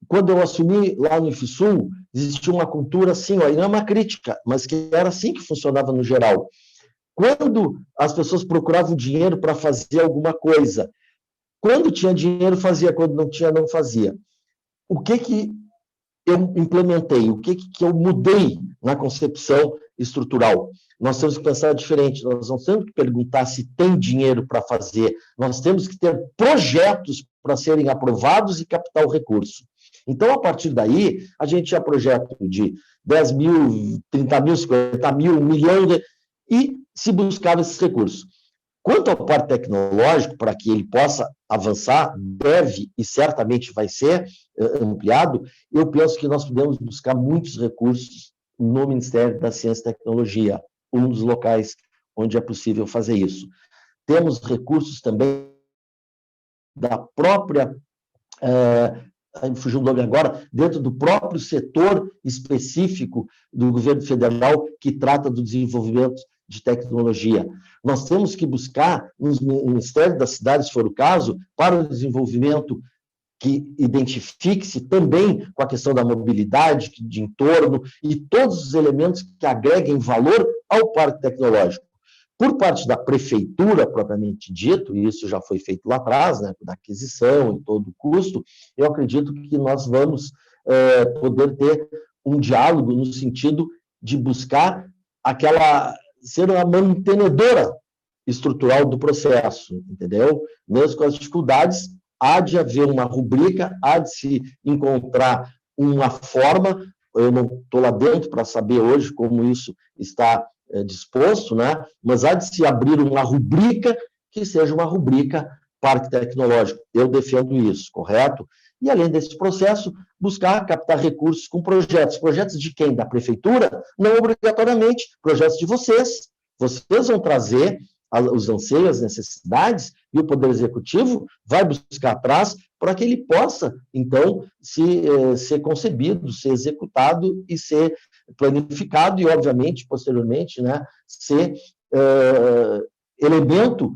Quando eu assumi lá no IFSUL, existia uma cultura assim, ó, e não é uma crítica, mas que era assim que funcionava no geral. Quando as pessoas procuravam dinheiro para fazer alguma coisa, quando tinha dinheiro, fazia, quando não tinha, não fazia. O que eu implementei? O que eu mudei na concepção estrutural? Nós temos que pensar diferente, nós não temos que perguntar se tem dinheiro para fazer, nós temos que ter projetos para serem aprovados e captar o recurso. Então, a partir daí, a gente tinha projeto de 10 mil, 30 mil, 50 mil, 1 milhão, e se buscava esses recursos. Quanto ao parque tecnológico, para que ele possa avançar, deve e certamente vai ser ampliado, eu penso que nós podemos buscar muitos recursos no Ministério da Ciência e Tecnologia, um dos locais onde é possível fazer isso. Temos recursos também da própria, fugiu o nome agora, dentro do próprio setor específico do governo federal que trata do desenvolvimento de tecnologia. Nós temos que buscar, no Ministério das Cidades, se for o caso, para o desenvolvimento que identifique-se também com a questão da mobilidade, de entorno, e todos os elementos que agreguem valor ao parque tecnológico. Por parte da prefeitura, propriamente dito, e isso já foi feito lá atrás, né, da aquisição e todo o custo, eu acredito que nós vamos poder ter um diálogo no sentido de buscar ser uma mantenedora estrutural do processo, entendeu? Mesmo com as dificuldades, há de haver uma rubrica, há de se encontrar uma forma. Eu não estou lá dentro para saber hoje como isso está disposto, né? Mas há de se abrir uma rubrica que seja uma rubrica parque tecnológico. Eu defendo isso, correto? E, além desse processo, buscar captar recursos com projetos. Projetos de quem? Da prefeitura? Não obrigatoriamente. Projetos de vocês. Vocês vão trazer os anseios, as necessidades, e o Poder Executivo vai buscar atrás para que ele possa, então, ser concebido, ser executado e ser planificado e, obviamente, posteriormente, né, ser elemento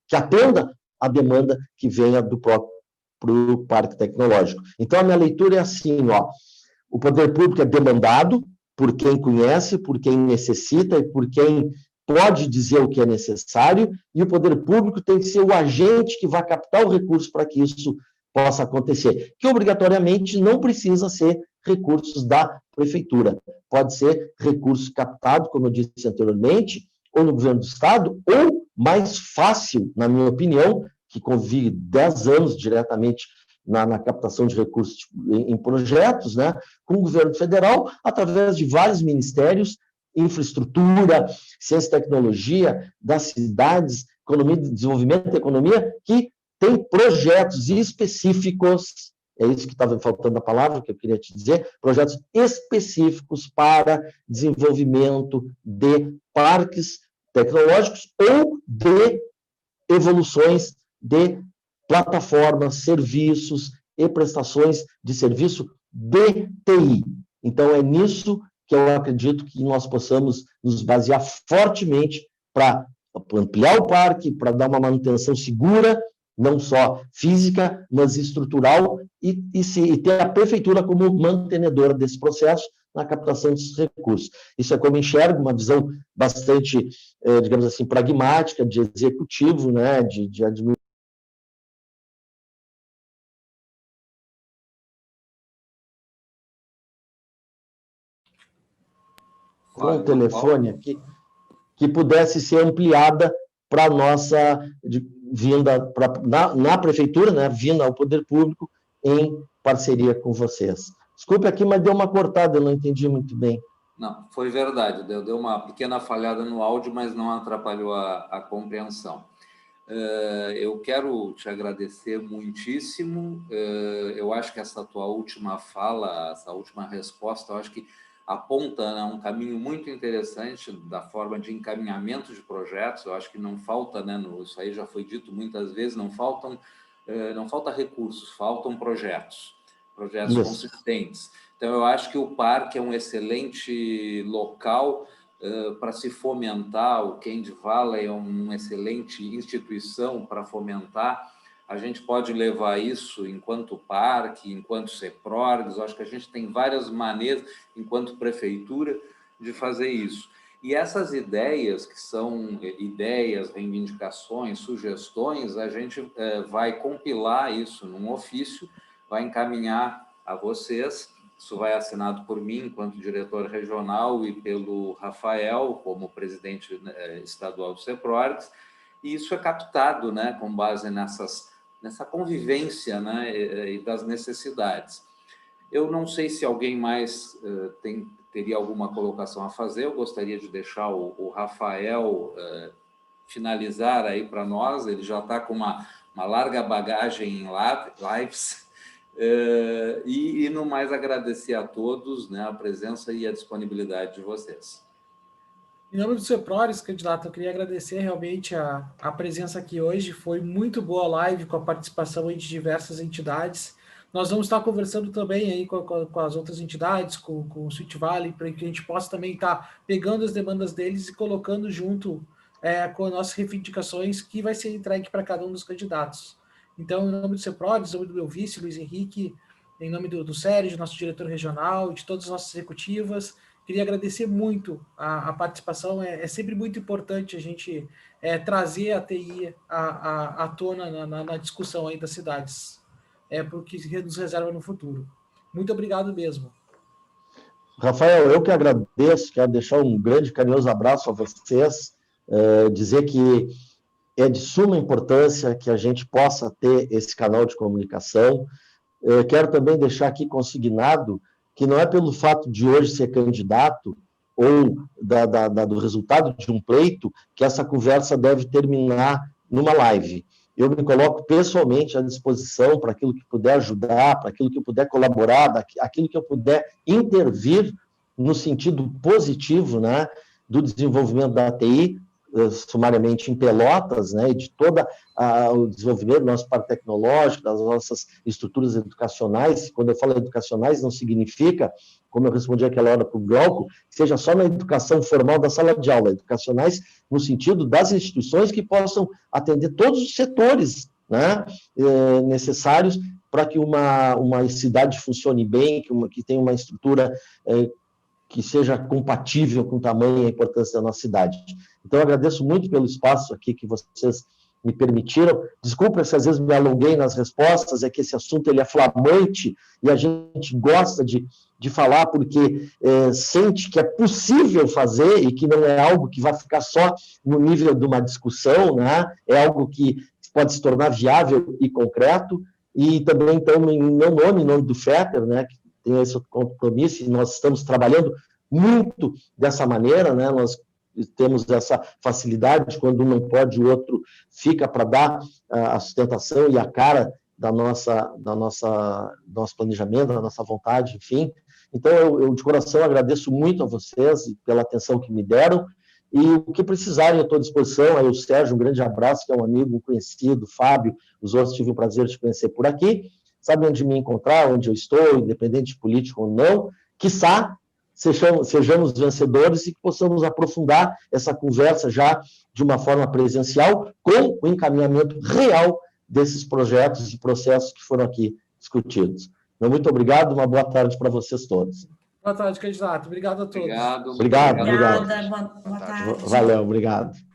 que atenda a demanda que venha do próprio parque tecnológico. Então, a minha leitura é assim, ó, o poder público é demandado por quem conhece, por quem necessita e por quem pode dizer o que é necessário, e o poder público tem que ser o agente que vai captar o recurso para que isso possa acontecer, que obrigatoriamente não precisa ser recursos da prefeitura, pode ser recurso captado, como eu disse anteriormente, ou no governo do estado, ou mais fácil, na minha opinião, que convive 10 anos diretamente na captação de recursos em projetos, né, com o governo federal, através de vários ministérios, infraestrutura, ciência e tecnologia, das cidades, economia, desenvolvimento da economia, que tem projetos específicos, é isso que estava faltando a palavra que eu queria te dizer, projetos específicos para desenvolvimento de parques tecnológicos ou de evoluções de plataformas, serviços e prestações de serviço de TI. Então, é nisso que eu acredito que nós possamos nos basear fortemente para ampliar o parque, para dar uma manutenção segura, não só física, mas estrutural, e ter a prefeitura como mantenedora desse processo na captação desses recursos. Isso é como eu enxergo, uma visão bastante, digamos assim, pragmática, de executivo, né, de administração. Com o telefone aqui, que pudesse ser ampliada para a nossa vinda na prefeitura, né, vinda ao poder público, em parceria com vocês. Desculpe aqui, mas deu uma cortada, eu não entendi muito bem. Não, foi verdade, deu uma pequena falhada no áudio, mas não atrapalhou a compreensão. Eu quero te agradecer muitíssimo. Eu acho que essa tua última fala, essa última resposta, eu acho que aponta, né, um caminho muito interessante da forma de encaminhamento de projetos. Eu acho que não falta, né, isso aí já foi dito muitas vezes, não falta recursos, faltam projetos consistentes. Então, eu acho que o parque é um excelente local para se fomentar, o Candy Valley é uma excelente instituição para fomentar. A gente pode levar isso enquanto parque, enquanto CEPRORGS, acho que a gente tem várias maneiras, enquanto prefeitura, de fazer isso. E essas ideias, que são ideias, reivindicações, sugestões, a gente vai compilar isso num ofício, vai encaminhar a vocês. Isso vai assinado por mim, enquanto diretor regional, e pelo Rafael, como presidente estadual do CEPRORGS, e isso é captado, né, com base nessa convivência, né, e das necessidades. Eu não sei se alguém mais teria alguma colocação a fazer. Eu gostaria de deixar o Rafael finalizar aí para nós. Ele já está com uma larga bagagem em lives. E no mais agradecer a todos, né, a presença e a disponibilidade de vocês. Em nome do CEPRORGS, candidato, eu queria agradecer realmente a presença aqui hoje. Foi muito boa a live, com a participação aí de diversas entidades. Nós vamos estar conversando também aí com as outras entidades, com o Sweet Valley, para que a gente possa também estar pegando as demandas deles e colocando junto com as nossas reivindicações, que vai ser entregue para cada um dos candidatos. Então, em nome do CEPRORGS, em nome do meu vice, Luiz Henrique, em nome do Sérgio, nosso diretor regional, de todas as nossas executivas, queria agradecer muito a participação. É sempre muito importante a gente trazer a TI à tona na discussão aí das cidades, porque nos reserva no futuro. Muito obrigado mesmo. Rafael, eu que agradeço, quero deixar um grande carinhoso abraço a vocês, dizer que é de suma importância que a gente possa ter esse canal de comunicação. Quero também deixar aqui consignado que não é pelo fato de hoje ser candidato ou do resultado de um pleito que essa conversa deve terminar numa live. Eu me coloco pessoalmente à disposição para aquilo que puder ajudar, para aquilo que eu puder colaborar, aquilo que eu puder intervir no sentido positivo, né, do desenvolvimento da TI, sumariamente em Pelotas, né, e de todo o desenvolvimento do nosso parque tecnológico, das nossas estruturas educacionais. Quando eu falo educacionais, não significa, como eu respondi aquela hora para o Glauco, que seja só na educação formal da sala de aula, educacionais no sentido das instituições que possam atender todos os setores, né, necessários para que uma cidade funcione bem, que tenha uma estrutura que seja compatível com o tamanho e a importância da nossa cidade. Então, eu agradeço muito pelo espaço aqui que vocês me permitiram. Desculpa se às vezes me alonguei nas respostas, é que esse assunto ele é flamante e a gente gosta de falar porque sente que é possível fazer e que não é algo que vai ficar só no nível de uma discussão, né? É algo que pode se tornar viável e concreto. E também, então, em meu nome, em nome do FETER, né, que tem esse compromisso, e nós estamos trabalhando muito dessa maneira, né? Nós temos essa facilidade, quando um não pode, o outro fica para dar a sustentação e a cara do nosso planejamento, da nossa vontade, enfim. Então, eu de coração agradeço muito a vocês pela atenção que me deram, e o que precisarem, eu estou à disposição. Aí o Sérgio, um grande abraço, que é um amigo, um conhecido, Fábio, os outros tive o prazer de conhecer por aqui, sabe onde me encontrar, onde eu estou, independente de político ou não, quiçá sejamos vencedores e que possamos aprofundar essa conversa já de uma forma presencial, com o encaminhamento real desses projetos e processos que foram aqui discutidos. Então, muito obrigado, uma boa tarde para vocês todos. Boa tarde, candidato. Obrigado a todos. Obrigado. Obrigado. Obrigada, boa tarde. Valeu, obrigado.